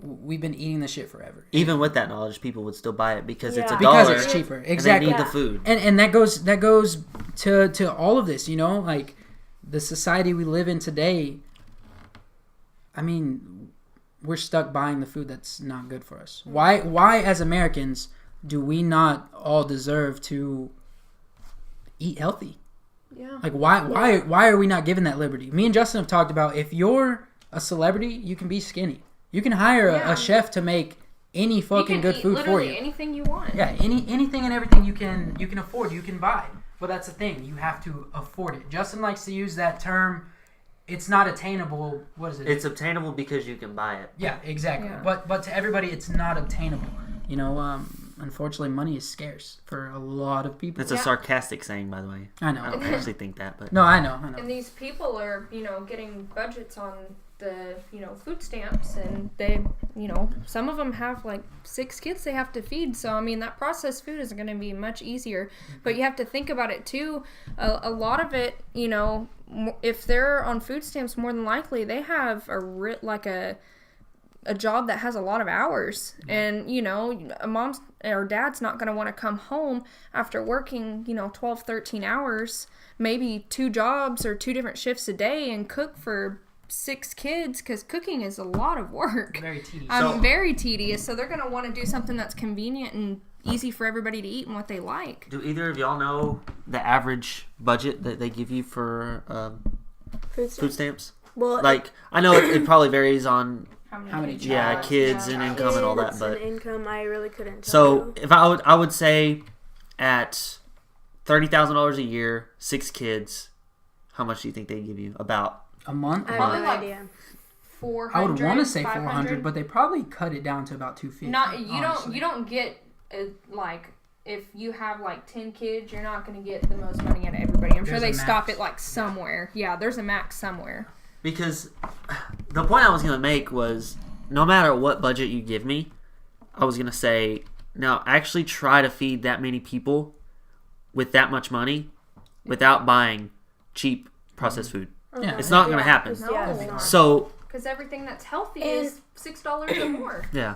B: we've been eating this shit forever.
A: Even with that knowledge, people would still buy it because it's $1.
B: Because it's cheaper. Exactly.
A: And they need the food.
B: And that goes to all of this, you know, like the society we live in today. I mean, we're stuck buying the food that's not good for us. Why as Americans do we not all deserve to eat healthy?
C: Yeah.
B: Like why are we not given that liberty? Me and Justin have talked about if you're a celebrity, you can be skinny. You can hire a chef to make any fucking good food for you.
C: Anything you want.
B: Yeah, anything and everything you can afford, you can buy. But that's the thing, you have to afford it. Justin likes to use that term. It's not attainable. What is it?
A: It's obtainable because you can buy it.
B: Yeah, exactly.
C: Yeah.
B: But to everybody, it's not obtainable. You know, unfortunately, money is scarce for a lot of people.
A: It's a sarcastic saying, by the way.
B: I know.
A: I don't actually think that, but
B: no, I know.
C: And these people are, you know, getting budgets on the, you know, food stamps, and they, you know, some of them have like 6 kids they have to feed. So I mean, that processed food is going to be much easier. But you have to think about it too. A lot of it, you know, if they're on food stamps, more than likely they have a job that has a lot of hours, and a mom's or dad's not going to want to come home after working 12, 13 hours, maybe 2 jobs or 2 different shifts a day, and cook for 6 kids, because cooking is a lot of work.
B: Very tedious.
C: Very tedious. So they're going to want to do something that's convenient and easy for everybody to eat and what they like.
A: Do either of y'all know the average budget that they give you for food stamps?
D: Well,
A: Like, I know it probably varies on
B: How many
A: kids and income and all that, but
D: income, I really couldn't tell
A: so
D: you.
A: if I would say at $30,000 a year, 6 kids, how much do you think they give you? About
B: a month?
D: I have no idea.
C: 400,
B: I would want to say
C: 500.
B: 400, but they probably cut it down to about 250.
C: You don't get if you have 10 kids, you're not going to get the most money out of everybody. I'm sure they stop it somewhere. Yeah, there's a max somewhere.
A: Because the point I was going to make was, no matter what budget you give me, I was going to say, now actually try to feed that many people with that much money without buying cheap processed food.
B: Yeah.
A: It's not going to happen.
C: No.
A: So,
C: Because everything that's healthy is $6 or more.
A: yeah.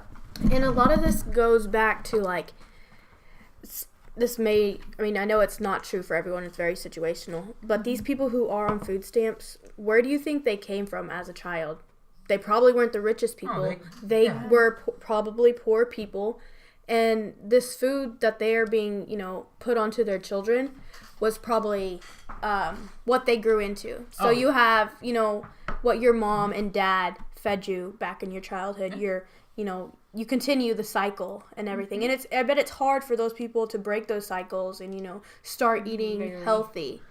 D: And a lot of this goes back to I know it's not true for everyone, it's very situational, but these people who are on food stamps, where do you think they came from as a child? They probably weren't the richest people. They were probably poor people, and this food that they are being, put onto their children was probably what they grew into. So you have, what your mom and dad fed you back in your childhood. You continue the cycle and everything. And I bet it's hard for those people to break those cycles and, start eating healthy.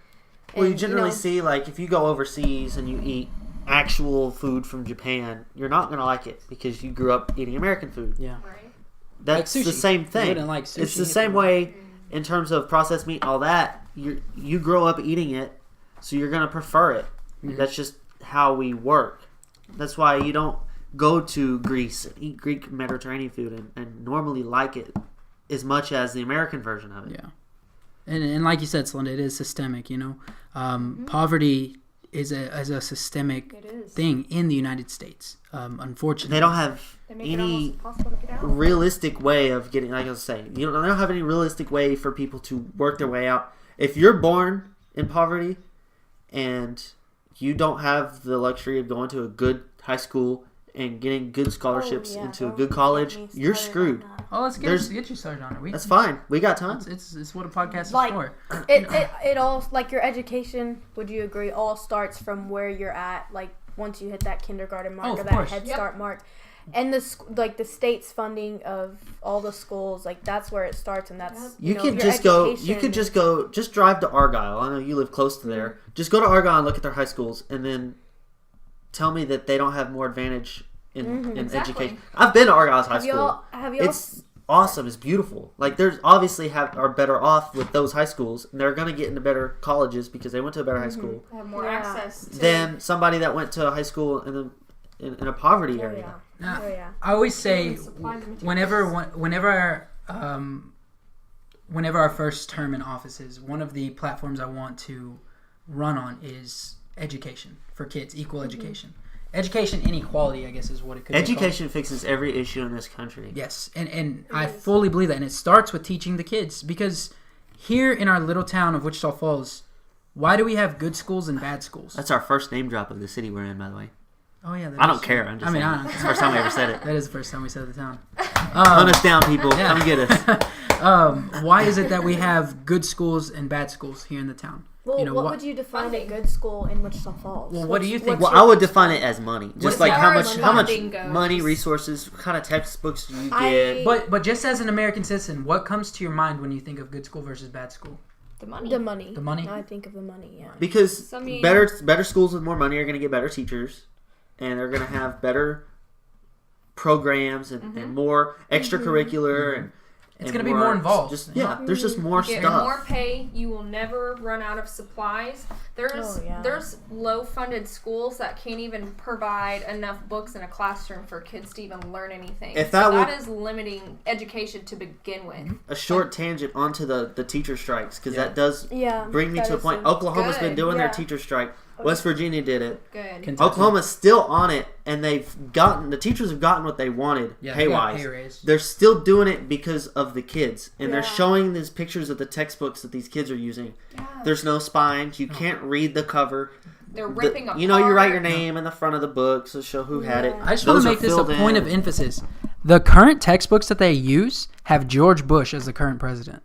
A: Well, you generally see, if you go overseas and you eat actual food from Japan, you're not going to like it because you grew up eating American food.
B: Yeah.
C: Right.
A: That's
B: Like sushi.
A: the same thing.
B: You wouldn't like sushi.
A: It's the same way in terms of processed meat and all that. You grow up eating it, so you're going to prefer it.
B: Mm-hmm.
A: That's just how we work. That's why you don't go to Greece and eat Greek Mediterranean food and normally like it as much as the American version of it.
B: Yeah. And like you said, Celinda, it is systemic, Poverty is a systemic thing in the United States, unfortunately.
A: They don't have
C: They make it
A: any
C: almost impossible to get out.
A: realistic way of getting, like I was saying, they don't have any realistic way for people to work their way out. If you're born in poverty and you don't have the luxury of going to a good high school and getting good scholarships into a good college, you're screwed.
B: Oh, let's get you started on it.
A: That's fine. We got time.
B: It's what a podcast is for.
D: It all, your education, would you agree, all starts from where you're at, once you hit that kindergarten mark or that Head Start mark. And the state's funding of all the schools, that's where it starts, and that's
A: You could just drive to Argyle. I know you live close to there. Just go to Argyle and look at their high schools, and then tell me that they don't have more advantage in education. I've been to Argyle's high school. It's awesome. It's beautiful. There's obviously are better off with those high schools, and they're going to get into better colleges because they went to a better high school.
C: They have more access to
A: than somebody that went to a high school in a poverty area.
B: Now, I always say whenever our first term in office is, one of the platforms I want to run on is education for kids, equal education. Education inequality, I guess, is what it could be called.
A: Education fixes every issue in this country.
B: Yes, and I fully believe that. And it starts with teaching the kids, because here in our little town of Wichita Falls, why do we have good schools and bad schools?
A: That's our first name drop of the city we're in, by the way.
B: Oh, yeah.
A: I don't care. I'm just saying.
B: I don't
A: It's the first time we ever said it.
B: That is the first time we said the town.
A: Hunt us down, people. Come get us.
B: Why is it that we have good schools and bad schools here in the town?
D: Well, what would you define a good school in Wichita Falls?
B: Well, what do you think?
A: Well, I would define it as money. Just how much
C: goes.
A: money, resources, what kind of textbooks do you get?
B: But just as an American citizen, what comes to your mind when you think of good school versus bad school?
C: the money.
D: The money.
B: The money?
D: I think of the money, yeah.
A: Because better schools with more money are going to get better teachers, and they're going to have better programs and more extracurricular and
B: it's going to be more involved.
A: There's just more
C: you get
A: stuff.
C: more pay. You will never run out of supplies. There's low-funded schools that can't even provide enough books in a classroom for kids to even learn anything. That is limiting education to begin with.
A: A short tangent onto the teacher strikes, because that does bring me to a point. Oklahoma's been doing their teacher strike West Virginia did it.
C: Good.
B: Kentucky.
A: Oklahoma's still on it, and the teachers have gotten what they wanted pay-wise.
B: Pay raise.
A: They're still doing it because of the kids, and they're
D: Yeah.
A: showing these pictures of the textbooks that these kids are using.
C: Yeah.
A: There's no spines. You can't read the cover.
C: They're ripping apart.
A: You know, you write your name in the front of the book to show who had it.
B: I just want
A: Those
B: to
A: are
B: make this a
A: filled
B: point
A: in.
B: of emphasis. The current textbooks that they use have George Bush as the current president.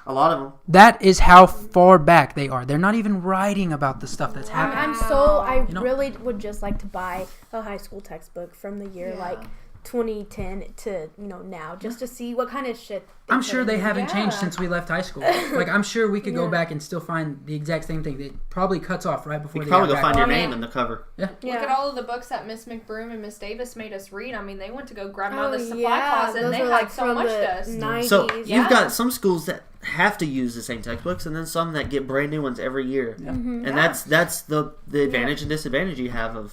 A: A lot of them.
B: That is how far back they are. They're not even writing about the stuff that's happening.
D: I
B: You know-
D: really would just like to buy a high school textbook from the year like 2010 to now, just to see what kind of shit.
B: I'm sure they haven't changed
C: Yeah.
B: since we left high school. Like, I'm sure we could go back and still find the exact same thing. It probably cuts off right before
A: You
B: they
A: can probably
B: got
A: go find
B: back.
A: your name in the cover.
B: Yeah.
C: Look at all of the books that Miss McBroom and Miss Davis made us read. I mean, they went to go grab them out of the supply closet, and
D: those
C: they
D: were,
C: had so
D: from
C: much
D: the
C: dust.
D: 90s.
A: So
C: Yeah.
A: you've got some schools that have to use the same textbooks, and then some that get brand new ones every year. And that's the advantage and disadvantage you have of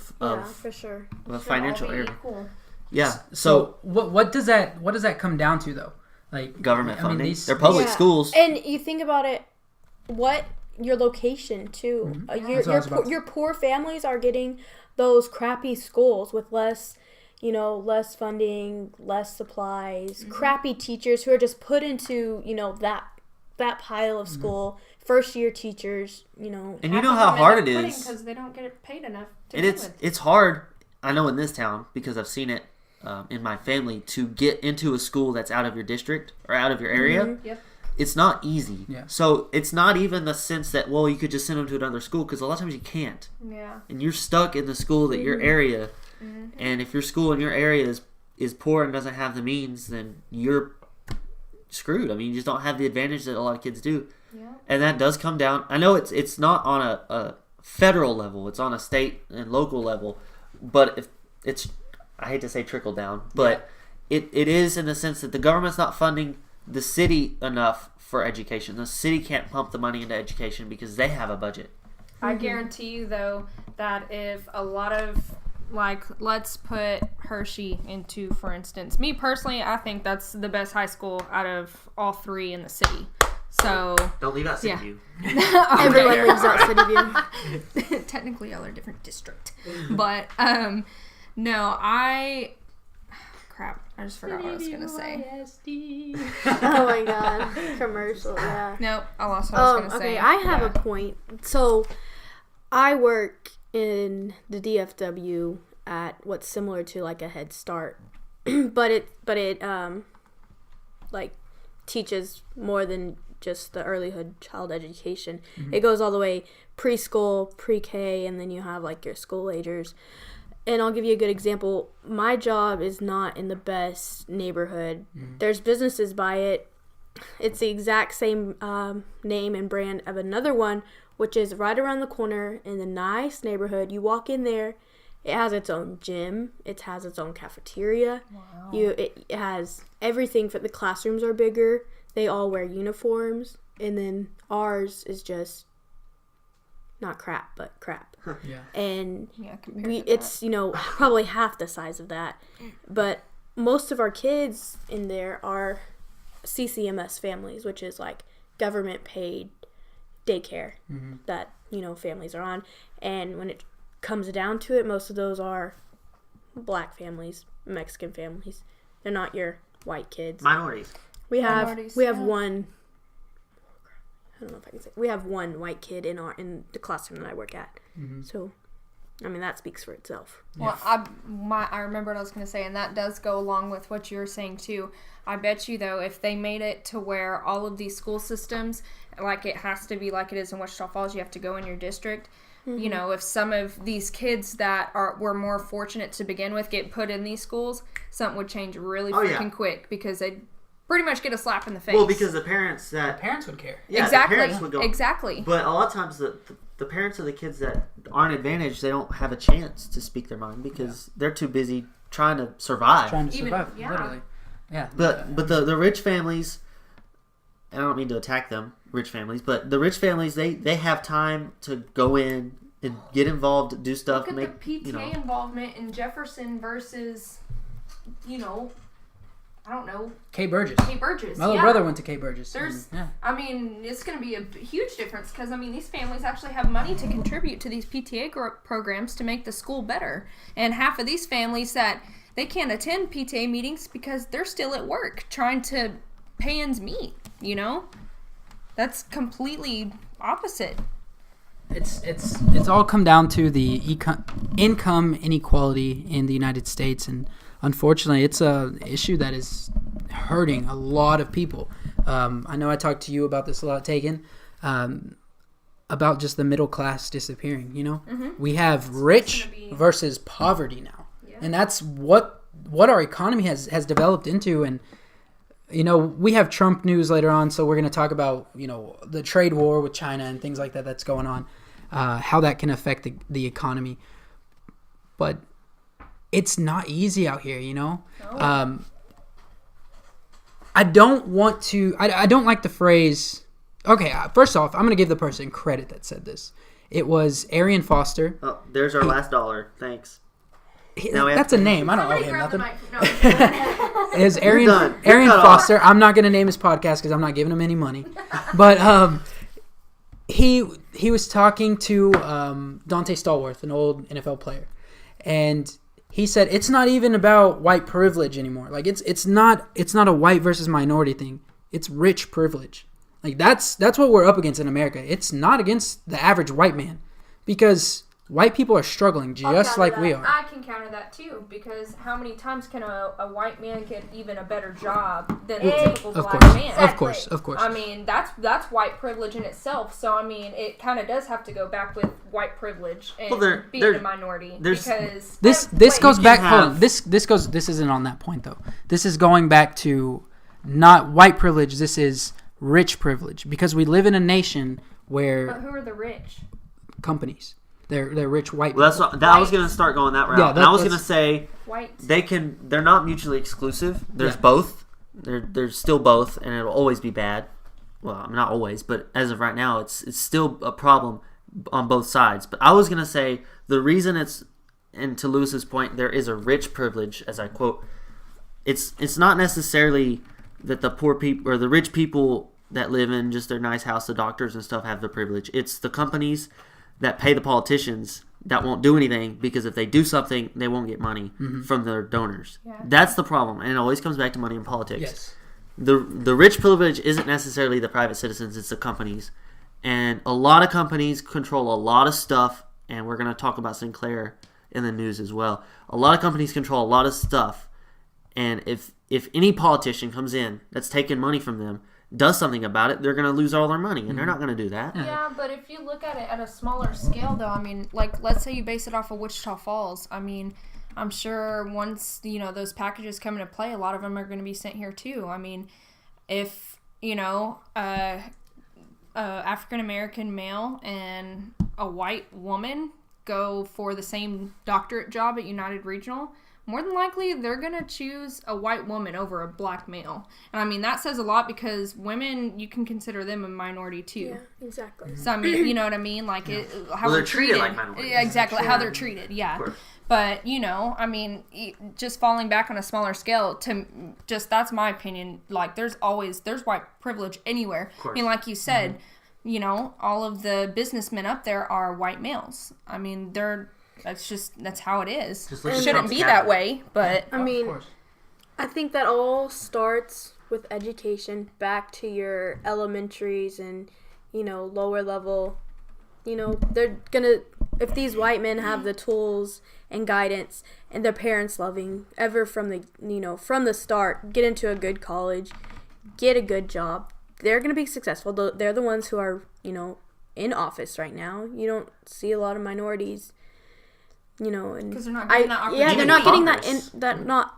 D: for sure.
A: a financial
C: Should all be
A: area.
C: equal.
A: Yeah.
B: So what does that come down to though? Like
A: Government
B: I mean,
A: funding.
B: these-
A: They're public
D: Yeah.
A: schools.
D: And you think about it, what your location too.
B: That's what I was about to
D: Your poor families are getting those crappy schools with less funding, less supplies, crappy teachers who are just put into that pile of school. First year teachers,
A: And you know how hard it is.
C: because they don't get paid enough to
A: And
C: do
A: it's
C: it.
A: it's hard. I know in this town because I've seen it in my family to get into a school that's out of your district or out of your area.
C: Yep.
A: It's not easy.
B: Yeah.
A: So it's not even the sense that you could just send them to another school because a lot of times you can't,
C: Yeah.
A: and you're stuck in the school that your area. And if your school in your area is poor and doesn't have the means, then you're screwed. I mean, you just don't have the advantage that a lot of kids do.
C: Yeah.
A: And that does come down. I know it's not on a federal level; it's on a state and local level. But if it's, I hate to say trickle down, but it is in the sense that the government's not funding the city enough for education. The city can't pump the money into education because they have a budget.
C: I guarantee you, though, that if a lot of, let's put Hershey into, for instance. Me personally, I think that's the best high school out of all three in the city. So
A: Don't leave out City
C: Yeah.
A: View.
D: Everyone lives out City View.
C: technically, y'all are a different district, but no, crap. I just forgot what I was gonna say.
D: Oh my god, commercial, yeah.
C: Nope, I lost what I was gonna
D: Okay,
C: say.
D: I have
C: Yeah.
D: a point. So, I work in the DFW at what's similar to like a Head Start, but it like teaches more than just the earlyhood child education. It goes all the way preschool, pre-K, and then you have like your school agers. And I'll give you a good example. My job is not in the best neighborhood. There's businesses by it. It's the exact same name and brand of another one, which is right around the corner in a nice neighborhood. You walk in there, it has its own gym. It has its own cafeteria. Wow. It has everything. For the classrooms are bigger. They all wear uniforms. And then ours is just not crap, but crap.
B: Yeah.
D: And
C: Yeah, compared to
D: it's probably half the size of that, but most of our kids in there are CCMS families, which is like government paid daycare that families are on. And when it comes down to it, most of those are black families, Mexican families. They're not your white kids.
A: Minorities.
D: We have
C: Minorities,
D: we have
C: yeah.
D: one. I don't know if I can say. We have one white kid in the classroom that I work at. So, I mean, that speaks for itself.
C: Well, I remember what I was going to say, and that does go along with what you were saying too. I bet you though, if they made it to where all of these school systems, like it has to be like it is in Wichita Falls, you have to go in your district. If some of these kids that were more fortunate to begin with get put in these schools, something would change really freaking quick because they'd pretty much get a slap in the face.
A: Well, because the parents
B: Parents would care.
A: yeah,
C: exactly,
A: the parents would go.
C: exactly.
A: But a lot of times the parents of the kids that aren't advantaged, they don't have a chance to speak their mind because they're too busy trying to survive.
B: Trying to
C: Even-
B: survive,
C: yeah.
B: literally. Yeah.
A: But the rich families, and I don't mean to attack them, rich families, but the rich families they have time to go in and get involved, do stuff,
C: Look at
A: make
C: the PTA involvement in Jefferson versus, I don't know.
B: K. Burgess.
C: K. Burgess.
B: My little brother went to K. Burgess.
C: There's,
B: yeah.
C: I mean, it's going to be a huge difference because, I mean, these families actually have money to contribute to these PTA programs to make the school better. And half of these families that they can't attend PTA meetings because they're still at work trying to pay ends meet, you know? That's completely opposite.
B: It's all come down to the income inequality in the United States, and unfortunately, it's a issue that is hurting a lot of people. I know I talked to you about this a lot, Tegan, about just the middle class disappearing. You know, we have rich versus poverty now, and that's what our economy has developed into. And you know, we have Trump news later on, so we're going to talk about, you know, the trade war with China and things like that that's going on, how that can affect the economy. But it's not easy out here, you know. No. I don't want to. I don't like the phrase. Okay, first off, I'm going to give the person credit that said this. It was Arian Foster.
A: Oh, there's our last dollar. Thanks.
B: That's a name. I don't owe him nothing.
C: No.
B: Is Arian Foster? I'm not going to name his podcast because I'm not giving him any money. But he was talking to Dante Stallworth, an old NFL player, and he said it's not even about white privilege anymore. Like it's not a white versus minority thing. It's rich privilege. Like that's what we're up against in America. It's not against the average white man, because white people are struggling just like we are.
C: I can counter that too, because how many times can a white man get even a better job than the typical black man?
B: Exactly. Of course.
C: I mean, that's white privilege in itself. So I mean, it kind of does have to go back with white privilege and being a minority. Because
B: this goes back. Hold on. This isn't on that point though. This is going back to not white privilege. This is rich privilege, because we live in a nation where.
C: But who are the rich?
B: Companies. They're rich white.
A: Well, I was gonna start going that route.
B: Yeah,
A: and I was gonna say
C: white.
A: They're not mutually exclusive. There's both. There's still both, and it'll always be bad. Well, not always, but as of right now, it's still a problem on both sides. But I was gonna say the reason and to Lewis's point, there is a rich privilege, as I quote. It's not necessarily that the poor people or the rich people that live in just their nice house, the doctors and stuff, have the privilege. It's the companies that pay the politicians that won't do anything, because if they do something, they won't get money from their donors. Yeah. That's the problem, and it always comes back to money in politics.
B: Yes.
A: The rich privilege isn't necessarily the private citizens, it's the companies. And a lot of companies control a lot of stuff, and we're going to talk about Sinclair in the news as well. A lot of companies control a lot of stuff, and if any politician comes in that's taking money from them, does something about it, they're going to lose all their money, and they're not going to do that.
C: Yeah, but if you look at it at a smaller scale, though, I mean, like, let's say you base it off of Wichita Falls. I mean, I'm sure once, you know, those packages come into play, a lot of them are going to be sent here, too. I mean, if, you know, African-American male and a white woman go for the same doctorate job at United Regional, more than likely, they're going to choose a white woman over a black male. And, I mean, that says a lot, because women, you can consider them a minority, too.
D: Yeah, exactly.
C: So, I mean, you know what I mean? Like, how they're treated.
A: Like minorities.
C: Yeah, exactly, how they're treated, yeah. But, you know, I mean, just falling back on a smaller scale, that's my opinion. Like, there's white privilege anywhere. I mean, like you said, you know, all of the businessmen up there are white males. I mean, that's how it is. It shouldn't be that way, but
D: I mean, I think that all starts with education, back to your elementaries and, you know, lower level. You know, they're gonna, if these white men have the tools and guidance and their parents loving ever from the start, get into a good college, get a good job, they're gonna be successful. They're the ones who are, you know, in office right now. You don't see a lot of minorities. You know, and
C: because they're not getting that opportunity.
D: Yeah, they're not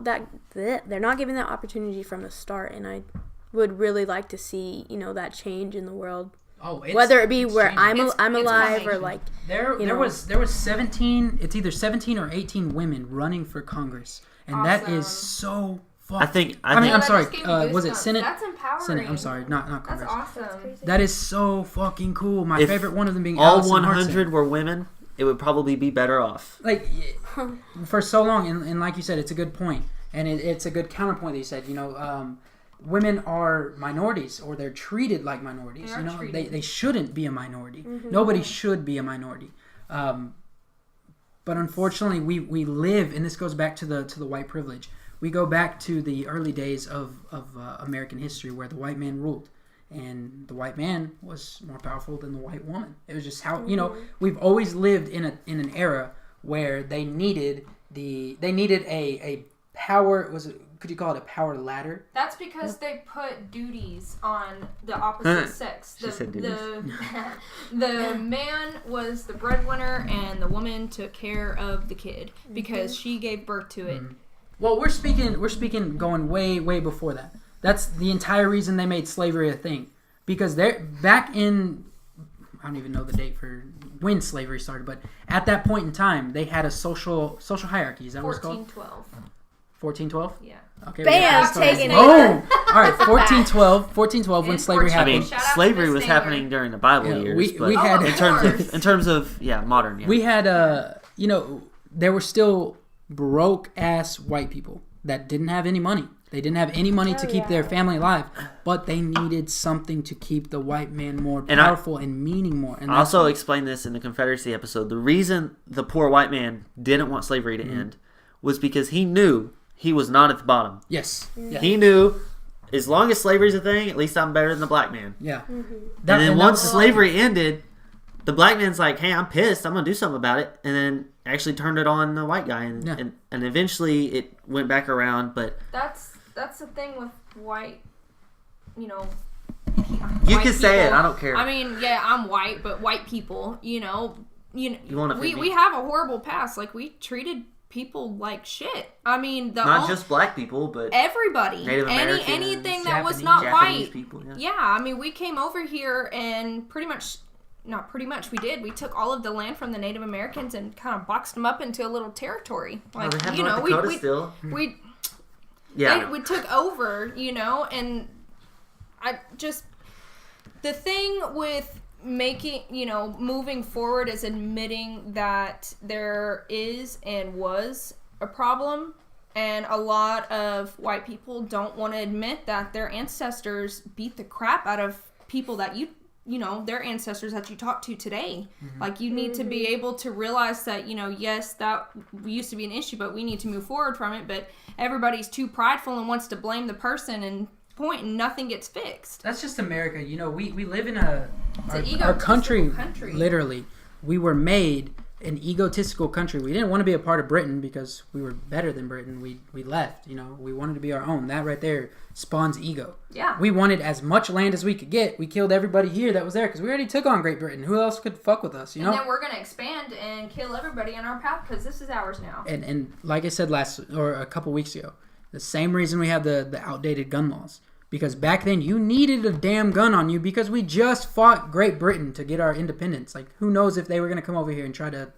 D: getting they're not giving that opportunity from the start, and I would really like to see, you know, that change in the world.
B: Oh,
D: whether it be where I'm alive or like
B: there was 17. It's either 17 or 18 women running for Congress, and that is so.
A: I think
B: I'm sorry. Was it Senate?
C: That's empowering.
B: Senate. I'm sorry, not Congress.
C: That's awesome.
B: That is so fucking cool. My favorite one of them being
A: all
B: Allison
A: 100
B: Hartson.
A: were women, it would probably be better off.
B: Like, for so long, and like you said, it's a good point. And it's a good counterpoint that you said. Women are minorities, or they're treated like minorities. They shouldn't be a minority. Nobody should be a minority. But unfortunately, we live, and this goes back to the white privilege. We go back to the early days of American history where the white man ruled, and the white man was more powerful than the white woman. It was just how we've always lived in an era where they needed a power. Could you call it a power ladder?
C: That's because they put duties on the opposite sex. The man was the breadwinner and the woman took care of the kid because she gave birth to it.
B: Well, we're speaking going way, way before that. That's the entire reason they made slavery a thing. Because they're back in, I don't even know the date for when slavery started, but at that point in time, they had a social hierarchy. Is that what it's called?
C: 1412.
B: 1412?
C: Yeah.
B: Okay.
D: Bam! Taking it.
B: Boom! All right, 1412 when slavery
A: I
B: happened.
A: mean, slavery was happening during the Bible years.
B: We had
A: in terms of modern. Yeah.
B: We had there were still broke ass white people that didn't have any money. They didn't have any money to keep their family alive, but they needed something to keep the white man more powerful and meaning more. And
A: I also explained this in the Confederacy episode. The reason the poor white man didn't want slavery to end was because he knew he was not at the bottom.
B: Yes. Yeah.
A: He knew, as long as slavery's a thing, at least I'm better than the black man.
B: Yeah.
A: And then once slavery ended, the black man's like, hey, I'm pissed. I'm going to do something about it. And then actually turned it on the white guy. And eventually it went back around. But
C: that's the thing with white,
A: you
C: white
A: can say
C: people.
A: it. I don't care.
C: I mean, yeah, I'm white, but white people, we have a horrible past. Like, we treated people like shit. I mean,
A: not just black people, but
C: everybody,
A: Native Americans,
C: anything that was not
A: Japanese
C: white.
A: People,
C: yeah, I mean, we came over here and we did. We took all of the land from the Native Americans and kind of boxed them up into a little territory. Like,
A: they have North Dakota still.
C: We took over, and the thing with making, moving forward is admitting that there is and was a problem, and a lot of white people don't want to admit that their ancestors beat the crap out of people that their ancestors that you talk to today. Like, you need to be able to realize that, yes, that used to be an issue, but we need to move forward from it. But everybody's too prideful and wants to blame the person and point, and nothing gets fixed.
B: That's just America. We live in our
C: country.
B: Literally, we were made an egotistical country. We didn't want to be a part of Britain because we were better than Britain. We left. We wanted to be our own. That right there spawns ego.
C: Yeah.
B: We wanted as much land as we could get. We killed everybody here that was there because we already took on Great Britain. Who else could fuck with us?
C: And then we're gonna expand and kill everybody in our path because this is ours now.
B: And like I said a couple weeks ago, the same reason we have the outdated gun laws. Because back then you needed a damn gun on you because we just fought Great Britain to get our independence. Like, who knows if they were going to come over here and try to,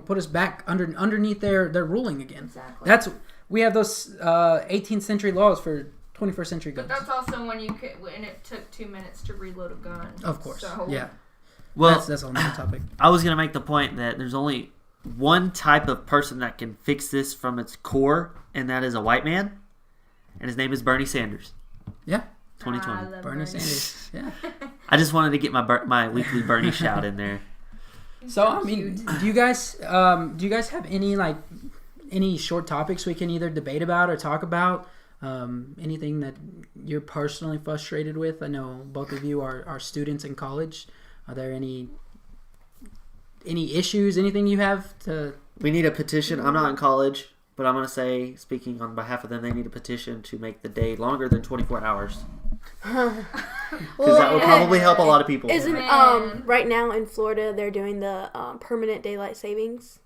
B: put us back underneath their ruling again.
C: Exactly.
B: We have those 18th century laws for 21st century guns.
C: But that's also when it took 2 minutes to reload a gun.
B: Of course. So, yeah.
A: Well,
B: that's a whole nother topic.
A: I was going to make the point that there's only one type of person that can fix this from its core, and that is a white man, and his name is Bernie Sanders.
B: Yeah,
A: 2020.
B: Bernie Sanders. Yeah.
A: I just wanted to get my weekly Bernie shout in there.
B: So I mean, do you guys have any short topics we can either debate about or talk about? Anything that you're personally frustrated with? I know both of you are students in college. Are there any issues? Anything you have to?
A: We need a petition. I'm not in college. But I'm going to say, speaking on behalf of them, they need a petition to make the day longer than 24 hours. Because that would probably help a lot of people.
D: Isn't right now in Florida, they're doing the permanent daylight savings?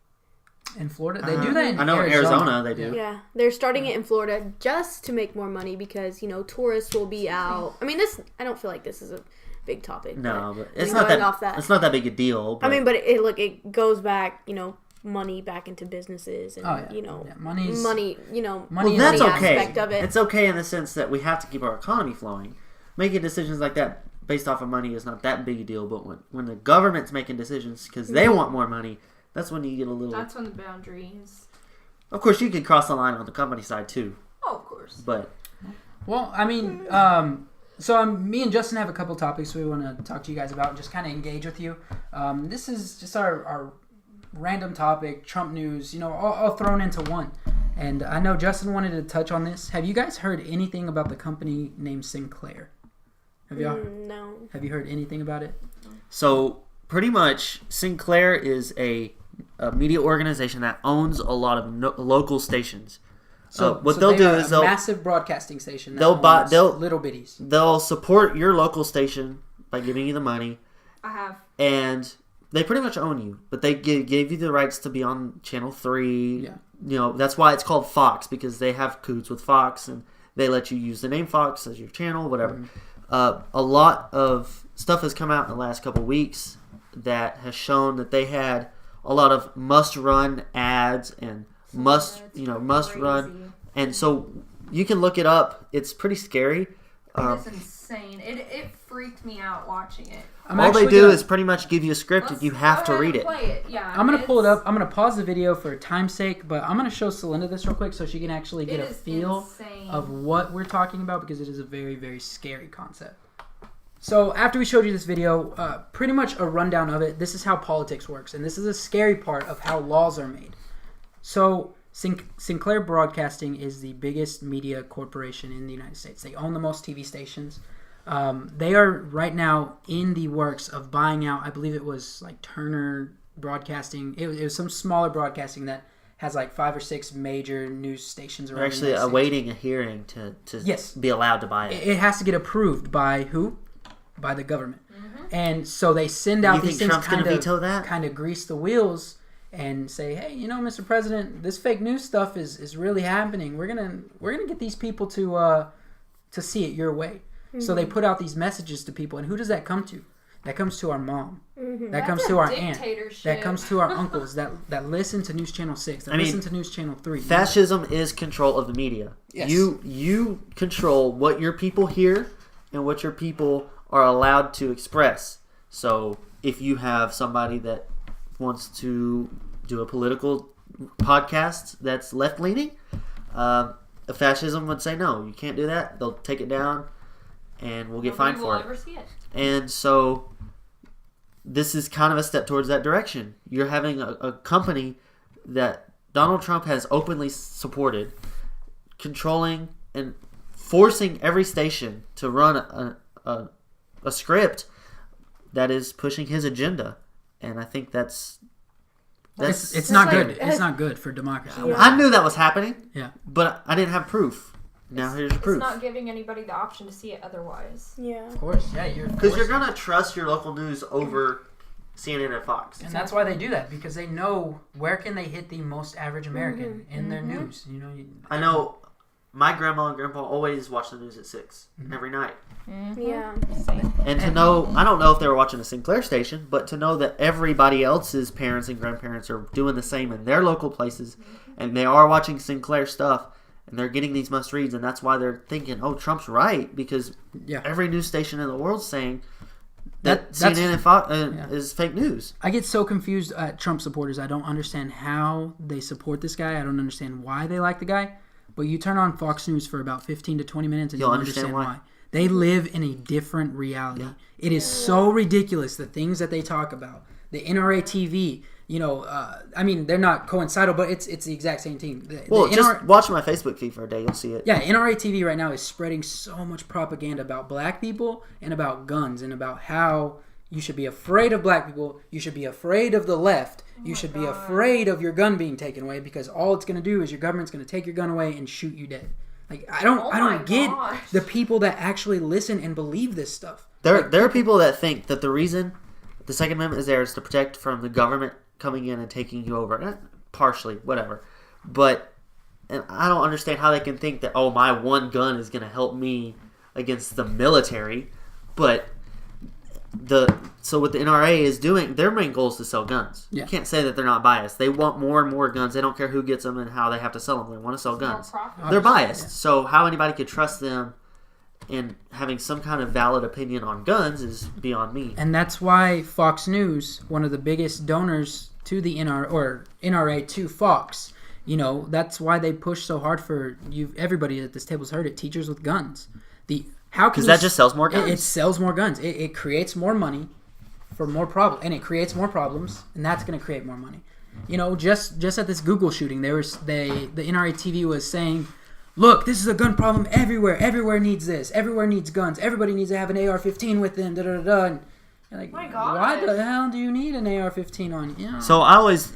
B: In Florida? They do that in Arizona.
A: I know in Arizona they do.
D: Yeah. They're starting it in Florida just to make more money because, tourists will be out. I mean, I don't feel like this is a big topic.
A: No, but it's not that big a deal. But.
D: I mean, but it goes back, money back into businesses and money,
A: well, that's okay. Aspect of it. It's okay in the sense that we have to keep our economy flowing. Making decisions like that based off of money is not that big a deal, but when the government's making decisions because they want more money, that's when you get a little.
C: That's when the boundaries.
A: Of course, you could cross the line on the company side too.
C: Oh, of course.
A: But
B: Well, I mean, me and Justin have a couple topics we want to talk to you guys about and just kind of engage with you. This is just our random topic, Trump news, all thrown into one. And I know Justin wanted to touch on this. Have you guys heard anything about the company named Sinclair?
D: No.
B: Have you heard anything about it?
A: So pretty much, Sinclair is a media organization that owns a lot of local stations.
B: So
A: what they'll do is they'll
B: massive broadcasting station.
A: They'll buy
B: little bitties.
A: They'll support your local station by giving you the money.
C: I have.
A: And they pretty much own you, but they gave you the rights to be on Channel 3.
B: Yeah.
A: That's why it's called Fox, because they have coots with Fox, and they let you use the name Fox as your channel, whatever. Mm-hmm. A lot of stuff has come out in the last couple weeks that has shown that they had a lot of must-run ads and must run, and so you can look it up. It's pretty scary.
C: It's insane. It freaked me out watching it.
A: All they do is pretty much give you a script and you have to read it.
C: Play it. Yeah,
B: I'm going to pull it up. I'm going to pause the video for time's sake, but I'm going to show Celinda this real quick so she can actually get a feel of what we're talking about, because it is a very, very scary concept. So after we showed you this video, pretty much a rundown of it, this is how politics works, and this is a scary part of how laws are made. So Sinclair Broadcasting is the biggest media corporation in the United States. They own the most TV stations. They are right now in the works of buying out, I believe it was like Turner Broadcasting. It was some smaller broadcasting that has like 5 or 6 major news stations around.
A: They're actually awaiting a hearing to be allowed to buy it.
B: It has to get approved by who? By the government. Mm-hmm. And so they send out these things kind of grease the wheels and say, hey, Mr. President, this fake news stuff is really happening. We're gonna get these people to see it your way. Mm-hmm. So they put out these messages to people, and who does that come to? That comes to our mom. Mm-hmm. That comes to our aunt. That comes to our uncles that listen to News Channel 6. Listen to News Channel 3.
A: Fascism is control of the media.
B: Yes.
A: You control what your people hear and what your people are allowed to express. So if you have somebody that wants to do a political podcast that's left-leaning, fascism would say, no, you can't do that. They'll take it down, and we'll get fined for it.
C: Nobody will ever see it.
A: And so this is kind of a step towards that direction. You're having a company that Donald Trump has openly supported, controlling and forcing every station to run a script that is pushing his agenda. And I think that's
B: it's not good. It's not good for democracy.
A: Yeah. I knew that was happening.
B: Yeah,
A: but I didn't have proof. Now here's proof.
C: It's not giving anybody the option to see it otherwise.
D: Yeah,
B: of course. Yeah,
A: because you're gonna trust your local news over CNN and Fox,
B: and that's why they do that, because they know where can they hit the most average American in their news.
A: I know my grandma and grandpa always watch the news at 6 every night.
C: Mm-hmm.
D: Yeah.
A: And to know, I don't know if they were watching a Sinclair station, but to know that everybody else's parents and grandparents are doing the same in their local places, and they are watching Sinclair stuff, and they're getting these must-reads, and that's why they're thinking, oh, Trump's right, because every news station in the world's saying that CNN and Fox is fake news.
B: I get so confused at Trump supporters. I don't understand how they support this guy. I don't understand why they like the guy. But you turn on Fox News for about 15 to 20 minutes and you'll understand why. They live in a different reality. Yeah. It is so ridiculous, the things that they talk about. The NRA TV, they're not coincidental, but it's the exact same thing.
A: Just watch my Facebook feed for a day, you'll see it.
B: Yeah, NRA TV right now is spreading so much propaganda about black people and about guns and about how you should be afraid of black people, you should be afraid of the left, you should be afraid of your gun being taken away, because all it's going to do is your government's going to take your gun away and shoot you dead. Like, I don't get the people that actually listen and believe this stuff.
A: There are people that think that the reason the Second Amendment is there is to protect from the government coming in and taking you over. Partially, whatever. But and I don't understand how they can think that, oh, my one gun is going to help me against the military. But so what the NRA is doing, their main goal is to sell guns. Yeah. You can't say that they're not biased. They want more and more guns. They don't care who gets them and how they have to sell them. They want to sell guns. They're biased. Yeah. So how anybody could trust them in having some kind of valid opinion on guns is beyond me.
B: And that's why Fox News, one of the biggest donors to the NRA to Fox, You know, that's why they push so hard for you. Everybody at this table's heard it. Teachers with guns. Because
A: that just sells more guns.
B: It sells more guns. It creates more money for more problems, and it creates more problems, and that's going to create more money. You know, just at this Google shooting, the NRA TV was saying, look, this is a gun problem everywhere. Everywhere needs this. Everywhere needs guns. Everybody needs to have an AR-15 with them. Da da da da. And you're like, why the hell do you need an AR-15 on you? Know?
A: So I always,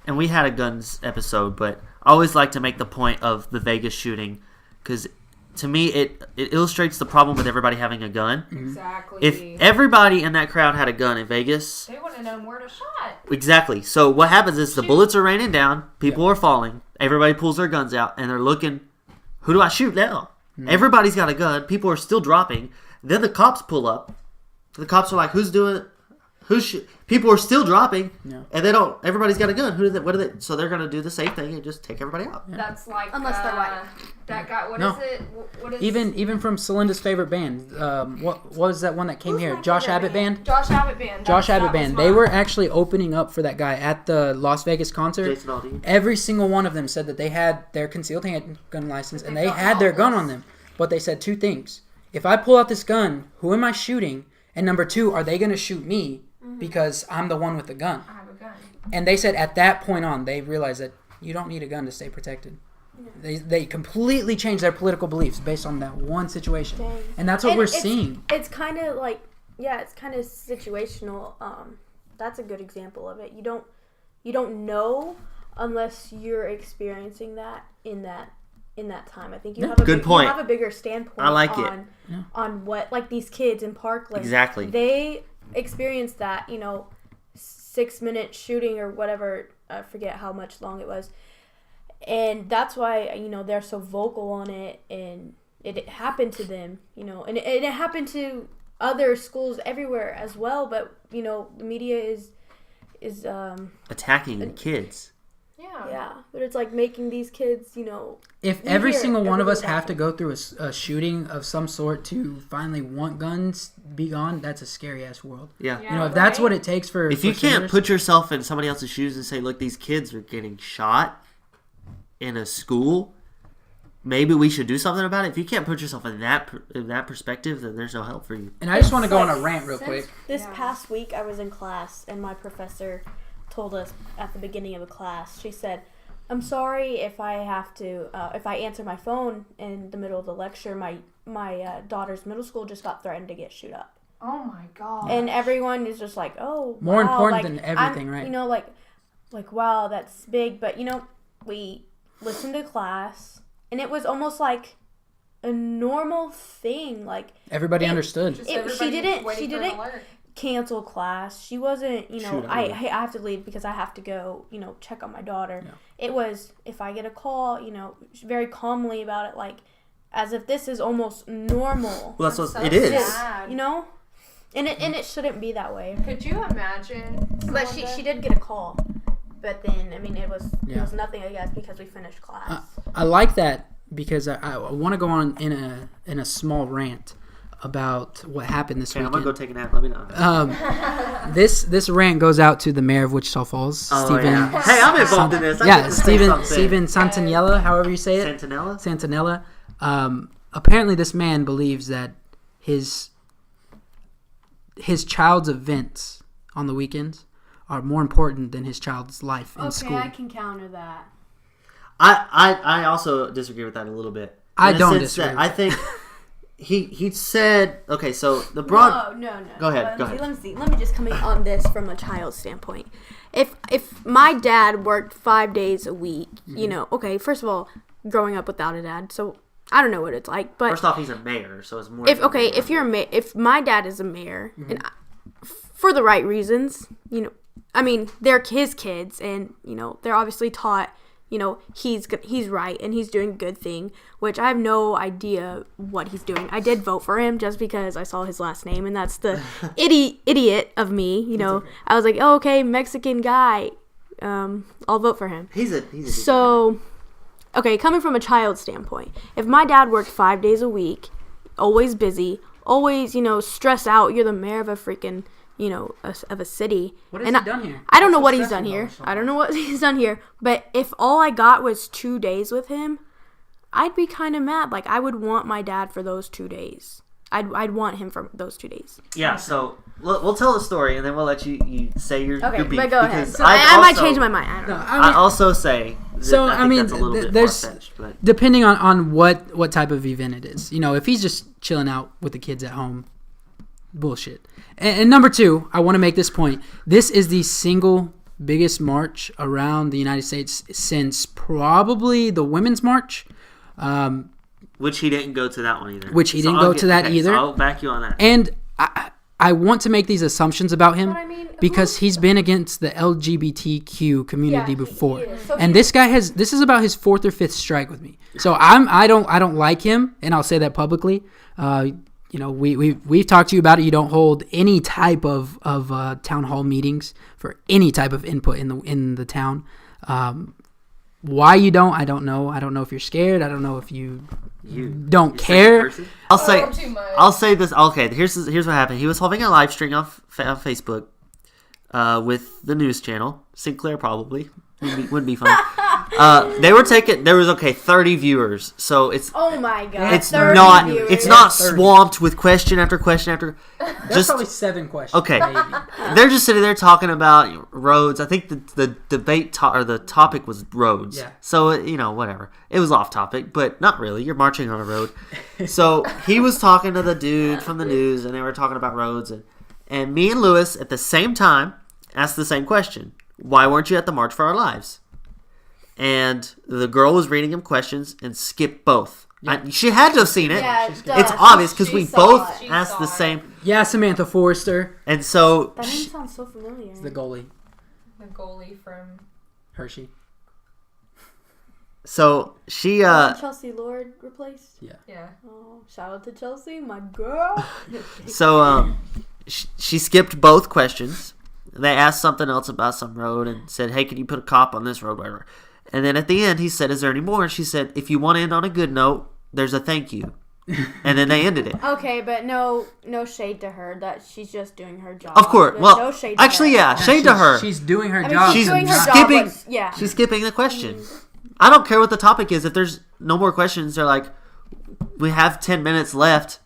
A: and we had a guns episode, but I always like to make the point of the Vegas shooting because to me it illustrates the problem with everybody having a gun.
C: Exactly.
A: If everybody in that crowd had a gun in Vegas,
C: they wouldn't have known where to shot.
A: Exactly. So what happens is the bullets are raining down, people are falling, everybody pulls their guns out, and they're looking, who do I shoot now? Everybody's got a gun, people are still dropping. Then the cops pull up. The cops are like, who's doing it? People are still dropping, and they don't. Everybody's got a gun. What do they? So they're gonna do the same thing and just take everybody out.
C: Yeah. That's like
D: unless they're white.
C: That guy. What is it? What is
B: even from Celinda's favorite band? What was that one that came here? Josh Abbott Band.
C: Josh Abbott Band.
B: Josh Abbott Band. They were actually opening up for that guy at the Las Vegas concert.
A: Jason Aldean.
B: Every single one of them said that they had their concealed handgun license and they had their gun on them. But they said two things: if I pull out this gun, who am I shooting? And number two, are they going to shoot me because I'm the one with the gun?
C: I have a gun.
B: And they said at that point on, they realized that you don't need a gun to stay protected. Yeah. They completely changed their political beliefs based on that one situation. Dang. And that's what we're seeing.
D: It's kind of like, it's kind of situational. That's a good example of it. You don't know unless you're experiencing that in that time. I think you have a bigger standpoint on what, like these kids in Parkland.
A: Exactly.
D: They experienced that, 6-minute shooting or whatever. I forget how much long it was. And that's why, they're so vocal on it, and it happened to them, and it happened to other schools everywhere as well. But, the media is
A: attacking kids.
D: Yeah, but it's like making these kids,
B: If every single one of us have to go through a shooting of some sort to finally want guns be gone, that's a scary ass world.
A: Yeah.
B: If that's what it takes for.
A: If you can't put yourself in somebody else's shoes and say, look, these kids are getting shot in a school, maybe we should do something about it. If you can't put yourself in that perspective, then there's no help for you.
B: And I just want to go on a rant real quick.
D: This past week, I was in class, and my professor told us at the beginning of the class, she said, I'm sorry if I have to, if I answer my phone in the middle of the lecture, my daughter's middle school just got threatened to get shoot up.
C: Oh my God.
D: And everyone is just like, oh,
B: more
D: wow.
B: important than everything, right?
D: Like, wow, that's big. But, we listened to class, and it was almost like a normal thing. Like
B: everybody understood.
D: She didn't cancel class. She wasn't, I have to leave because I have to go, check on my daughter. Yeah. It was, if I get a call, very calmly about it, like as if this is almost normal.
A: Well, that's what it is.
D: And it shouldn't be that way.
C: Could you imagine?
D: But she did get a call. But then, it was nothing, I guess, because we finished class.
B: I like that because I want to go on in a small rant about what happened this weekend.
A: I'm gonna go take a nap. Let me know.
B: This rant goes out to the mayor of Wichita Falls, Stephen.
A: Yeah. Hey, I'm involved in this.
B: Stephen Santinella, however you say it. Santinella. Apparently, this man believes that his child's events on the weekends are more important than his child's life in school.
D: Okay, I can counter that.
A: I also disagree with that a little bit.
B: I don't disagree.
A: I think. He said, okay, so the broad...
D: No.
A: Go ahead.
D: Let me see. Let me just come in on this from a child's standpoint. If my dad worked 5 days a week, okay, first of all, growing up without a dad, so I don't know what it's like, but...
A: First off, he's a mayor, so it's more...
D: If my dad is a mayor, and for the right reasons, they're his kids, and, they're obviously taught... he's right and he's doing a good thing, which I have no idea what he's doing. I did vote for him just because I saw his last name, and that's the idiot of me. I was like, oh, okay, Mexican guy, I'll vote for him.
A: He's a
D: so okay. Coming from a child's standpoint, if my dad worked 5 days a week, always busy, always stressed out. You're the mayor of a freaking of a city.
B: What has he done here?
D: I don't know
B: What's
D: what
B: so
D: he's done here.
B: special about
D: I don't know what he's done here. But if all I got was 2 days with him, I'd be kind of mad. Like, I would want my dad for those 2 days. I'd want him for those 2 days.
A: Yeah, so we'll tell the story, and then we'll let you say your beef.
D: But go ahead.
A: Because
D: So I might change my mind. I don't know.
A: I also say that I think that's a little bit far-fetched, but
B: depending on what type of event it is. If he's just chilling out with the kids at home, bullshit. And number 2, I want to make this point. This is the single biggest march around the United States since probably the Women's March.
A: which he didn't go to that one either.
B: So
A: I'll back you on that.
B: And I want to make these assumptions about him because he's been against the LGBTQ community before. And this is about his 4th or 5th strike with me. So I don't like him, and I'll say that publicly. We've talked to you about it. You don't hold any type of town hall meetings for any type of input in the town. Why you don't, I don't know. I don't know if you're scared. I don't know if you don't care.
A: I'll say this. Okay, here's what happened. He was holding a live stream on Facebook with the news channel. Sinclair probably wouldn't be fun. There was 30 viewers. So it's
D: oh my god,
A: it's not swamped with question after question after.
B: There's probably 7 questions.
A: Okay,
B: maybe.
A: They're just sitting there talking about roads. I think the debate or the topic was roads.
B: Yeah.
A: So whatever. It was off topic, but not really. You're marching on a road. So he was talking to the dude from the news, and they were talking about roads, and me and Lewis at the same time asked the same question. Why weren't you at the March for Our Lives? And the girl was reading him questions and skipped both. Yeah. She had to have seen it.
D: Yeah,
A: it's obvious because we both asked the same.
B: Yeah, Samantha Forrester.
A: And so
D: that name sounds so familiar.
B: It's the goalie.
C: The goalie from
B: Hershey.
A: So she
D: Chelsea Lord replaced.
C: Yeah.
D: Oh, shout out to Chelsea, my girl.
A: So she skipped both questions. They asked something else about some road and said, "Hey, can you put a cop on this road?" Whatever. And then at the end, he said, "Is there any more?" And she said, "If you want to end on a good note, there's a thank you." And then they ended it.
D: Okay, but no shade to her. That she's just doing her job.
A: Of course.
D: There's
A: Well,
D: no shade to
A: actually,
D: her.
A: yeah, shade to her.
B: She's doing her
D: I mean,
B: job.
D: she's doing her
A: skipping.
D: job. Yeah.
A: She's skipping the question. I don't care what the topic is. If there's no more questions, they're like, we have 10 minutes left.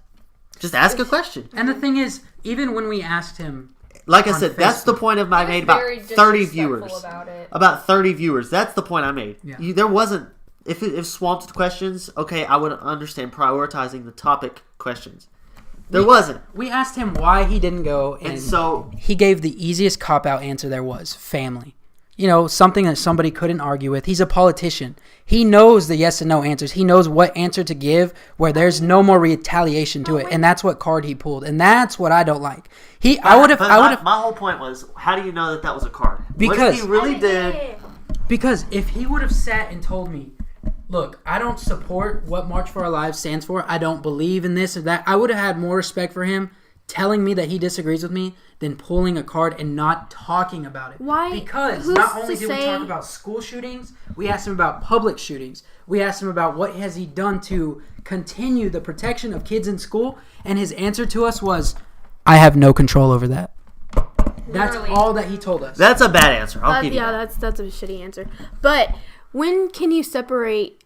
A: Just ask a question.
B: And the thing is, even when we asked him,
A: like I said, that's the point I made about 30 viewers. About 30 viewers. That's the point I made.
B: Yeah.
A: There wasn't, if swamped questions, okay, I would understand prioritizing the topic questions. There wasn't.
B: We asked him why he didn't go, and
A: so
B: he gave the easiest cop-out answer there was: family. Something that somebody couldn't argue with. He's a politician. He knows the yes and no answers. He knows what answer to give where there's no more retaliation to it. And that's what card he pulled. And that's what I don't like. My
A: whole point was, how do you know that was a card?
B: Because
A: what if he really did?
B: Because if he would have sat and told me, look, I don't support what March for Our Lives stands for. I don't believe in this or that. I would have had more respect for him telling me that he disagrees with me than pulling a card and not talking about it.
D: Why?
B: Because not only did we talk about school shootings, we asked him about public shootings. We asked him about what has he done to continue the protection of kids in school, and his answer to us was, I have no control over that. That's all that he told us.
A: That's a bad answer. I'll give you that.
D: that's a shitty answer. But when can you separate,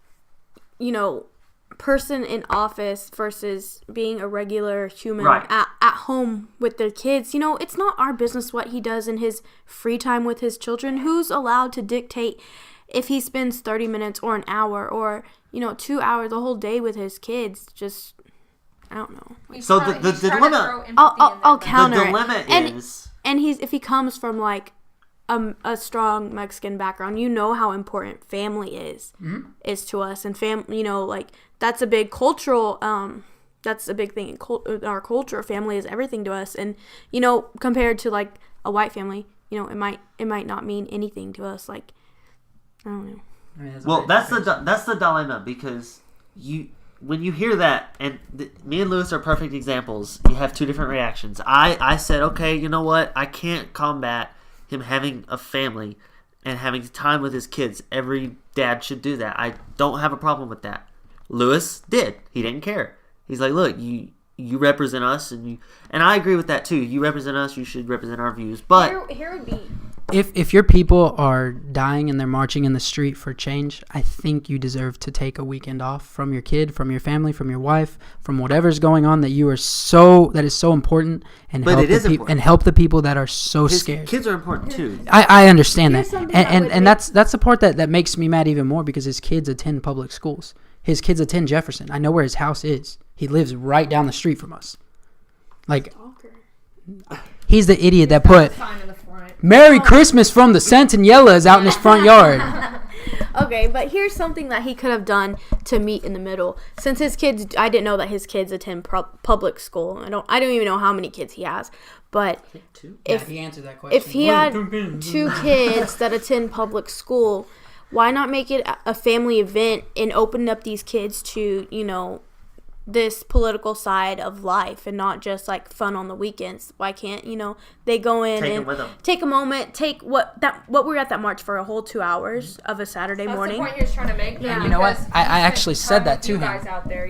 D: person in office versus being a regular human at home with their kids? It's not our business what he does in his free time with his children. Who's allowed to dictate if he spends 30 minutes or an hour or 2 hours the whole day with his kids? Just, I don't know.
A: So the dilemma,
D: I'll counter
A: the dilemma is,
D: and if he comes from like a strong Mexican background, how important family is to us, and that's a big cultural that's a big thing in our culture. Family is everything to us, and compared to like a white family, it might not mean anything to us. Like, I don't know.
A: Well, that's the dilemma, because when you hear that, and me and Lewis are perfect examples. You have two different reactions. I said, okay, you know what? I can't combat him having a family and having time with his kids. Every dad should do that. I don't have a problem with that. Lewis did. He didn't care. He's like, look, you represent us, and I agree with that too. You represent us, you should represent our views. But
C: here would be
B: If your people are dying and they're marching in the street for change, I think you deserve to take a weekend off from your kid, from your family, from your wife, from whatever's going on that is so important, and help the people that are so scared.
A: Kids are important too.
B: I understand that, and that's the part that makes me mad even more, because his kids attend public schools. His kids attend Jefferson. I know where his house is. He lives right down the street from us. Like, he's the idiot that put "Merry Christmas from the Santinellas" out in his front yard.
D: Okay, but here's something that he could have done to meet in the middle. Since his kids, I didn't know that his kids attend public school. I don't even know how many kids he has. But if
B: he answered that question,
D: if he had 2 kids that attend public school, why not make it a family event and open up these kids to, this political side of life, and not just like fun on the weekends? Why can't they go in and take a moment, take what we're at that march for a whole 2 hours of a Saturday morning.
C: That's the point he was trying to make.
B: Yeah. And you know what? I actually said that to him.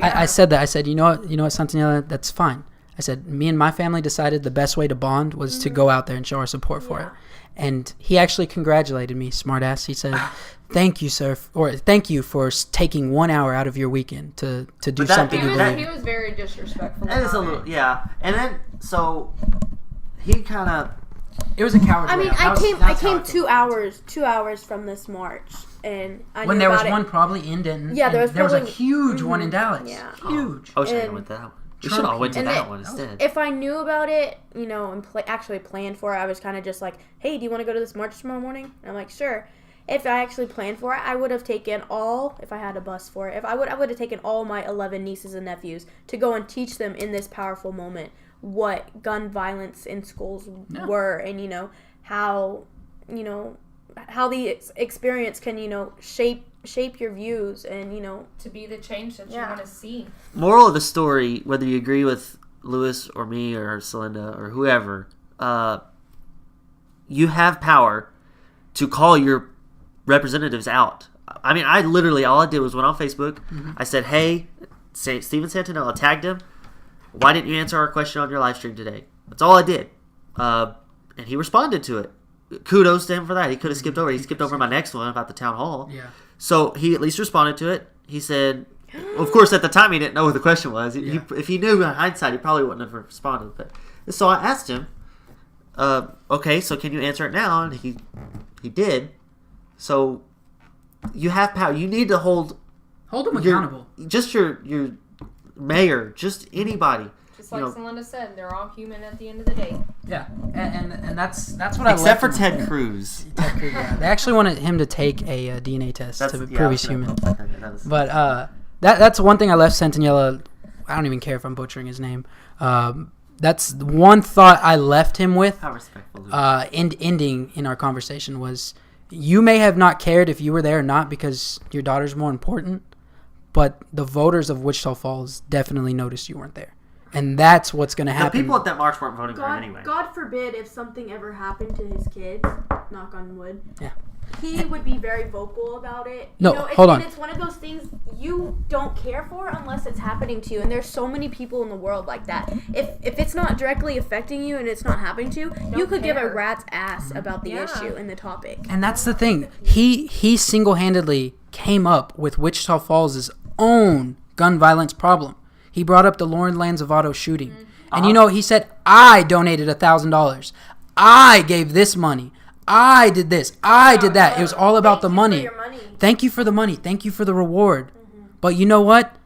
B: I said that. I said, you know what, Santinella, that's fine. I said, me and my family decided the best way to bond was to go out there and show our support for it. And he actually congratulated me, smartass. He said, "Thank you, sir," or "Thank you for taking 1 hour out of your weekend to do something you believe."
C: He was very disrespectful.
A: That is a little, yeah. And then so he kind of.
B: It was a coward.
D: I mean, I came 2 hours from this march, and I
B: when
D: knew
B: there was
D: about
B: one probably in Denton.
D: Yeah, there was
B: a huge one in Dallas.
D: Yeah,
B: huge.
A: I wish I went to that one. We should all went to that one instead.
D: If I knew about it, and actually planned for it, I was kind of just like, "Hey, do you want to go to this march tomorrow morning?" And I'm like, "Sure." If I actually planned for it, I would have taken if I had a bus for it, I would have taken all my 11 nieces and nephews to go and teach them in this powerful moment what gun violence in schools were, and how the experience can shape your views, and
C: to be the change that you want to see.
A: Moral of the story, whether you agree with Lewis or me or Celinda or whoever, you have power to call your representatives out. I mean, all I did was went on Facebook. Mm-hmm. I said, "Hey, Steven Santinella," tagged him. "Why didn't you answer our question on your live stream today?" That's all I did. And he responded to it. Kudos to him for that. He could have skipped over. He skipped over my next one about the town hall.
B: Yeah.
A: So he at least responded to it. He said, of course, at the time he didn't know what the question was. If he knew in hindsight, he probably wouldn't have responded. But so I asked him, "Okay, so can you answer it now?" And he did. So you have power. You need to hold
B: them accountable.
A: Just your mayor, just anybody.
C: Just like Celinda said, they're all human at the end of the day.
B: Yeah, and that's what
A: except for Ted Cruz.
B: Ted Cruz, yeah. They actually wanted him to take a DNA test to prove he's human. But that's one thing I left Santinella. I don't even care if I'm butchering his name. That's one thought I left him with.
A: How respectful.
B: Ending in our conversation was, you may have not cared if you were there or not because your daughter's more important, but the voters of Wichita Falls definitely noticed you weren't there. And that's what's going to happen.
A: The people at that march weren't voting for him anyway.
D: God forbid if something ever happened to his kids, knock on wood.
B: Yeah.
D: He would be very vocal about it.
B: Hold on.
D: And it's one of those things you don't care for unless it's happening to you. And there's so many people in the world like that. If it's not directly affecting you and it's not happening to you, you could give a rat's ass about the issue and the topic.
B: And that's the thing. He single-handedly came up with Wichita Falls' own gun violence problem. He brought up the Lauren Lanzavato shooting. Mm-hmm. And he said, "I donated $1,000. I gave this money. I did this. I did that." It was all about the money. Thank you for the money. Thank you for the reward. Mm-hmm. But you know what?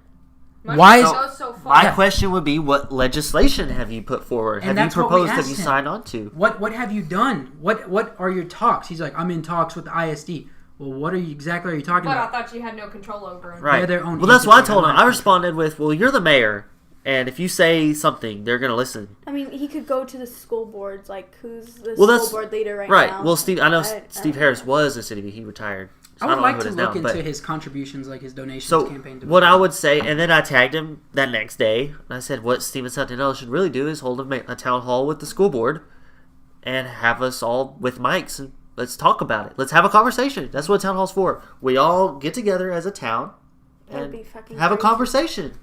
A: My question would be, what legislation have you put forward?
B: And
A: have you proposed? Have you signed on to?
B: What have you done? What are your talks? He's like, "I'm in talks with the ISD." Well, what exactly are you talking about?
C: But I thought you had no control over it.
A: Right.
B: Their own
A: well, that's what I told him. I responded with, "Well, you're the mayor, and if you say something, they're going to listen."
D: I mean, he could go to the school boards. Like, who's the school board leader now?
A: Right. Well, Steve Harris was a city, but he retired. So
B: I would like to look into his contributions, like his donations campaign.
A: What I would say, and then I tagged him that next day, and I said, what Steven Santinella should really do is hold a town hall with the school board and have us all with mics and let's talk about it. Let's have a conversation. That's what town hall's for. We all get together as a town and have a conversation.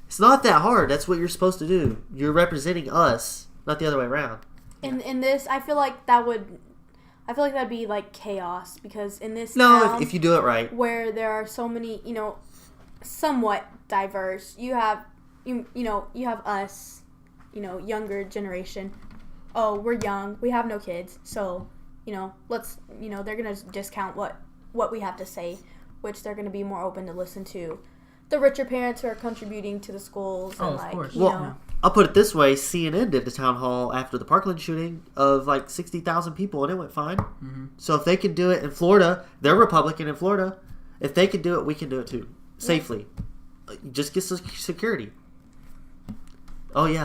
A: It's not that hard. That's what you're supposed to do. You're representing us, not the other way around.
D: In this, I feel like that'd be like chaos because in this town,
A: if you do it right,
D: where there are so many, somewhat diverse. You have you have us, younger generation. Oh, we're young. We have no kids, so let's they're gonna discount what we have to say, which they're gonna be more open to listen to the richer parents who are contributing to the schools.
B: Oh,
D: and
B: of course.
A: Well, I'll put it this way: CNN did the town hall after the Parkland shooting of like 60,000 people, and it went fine.
B: Mm-hmm.
A: So if they can do it in Florida, they're Republican in Florida. If they can do it, we can do it too, safely. Just get some security. Oh yeah,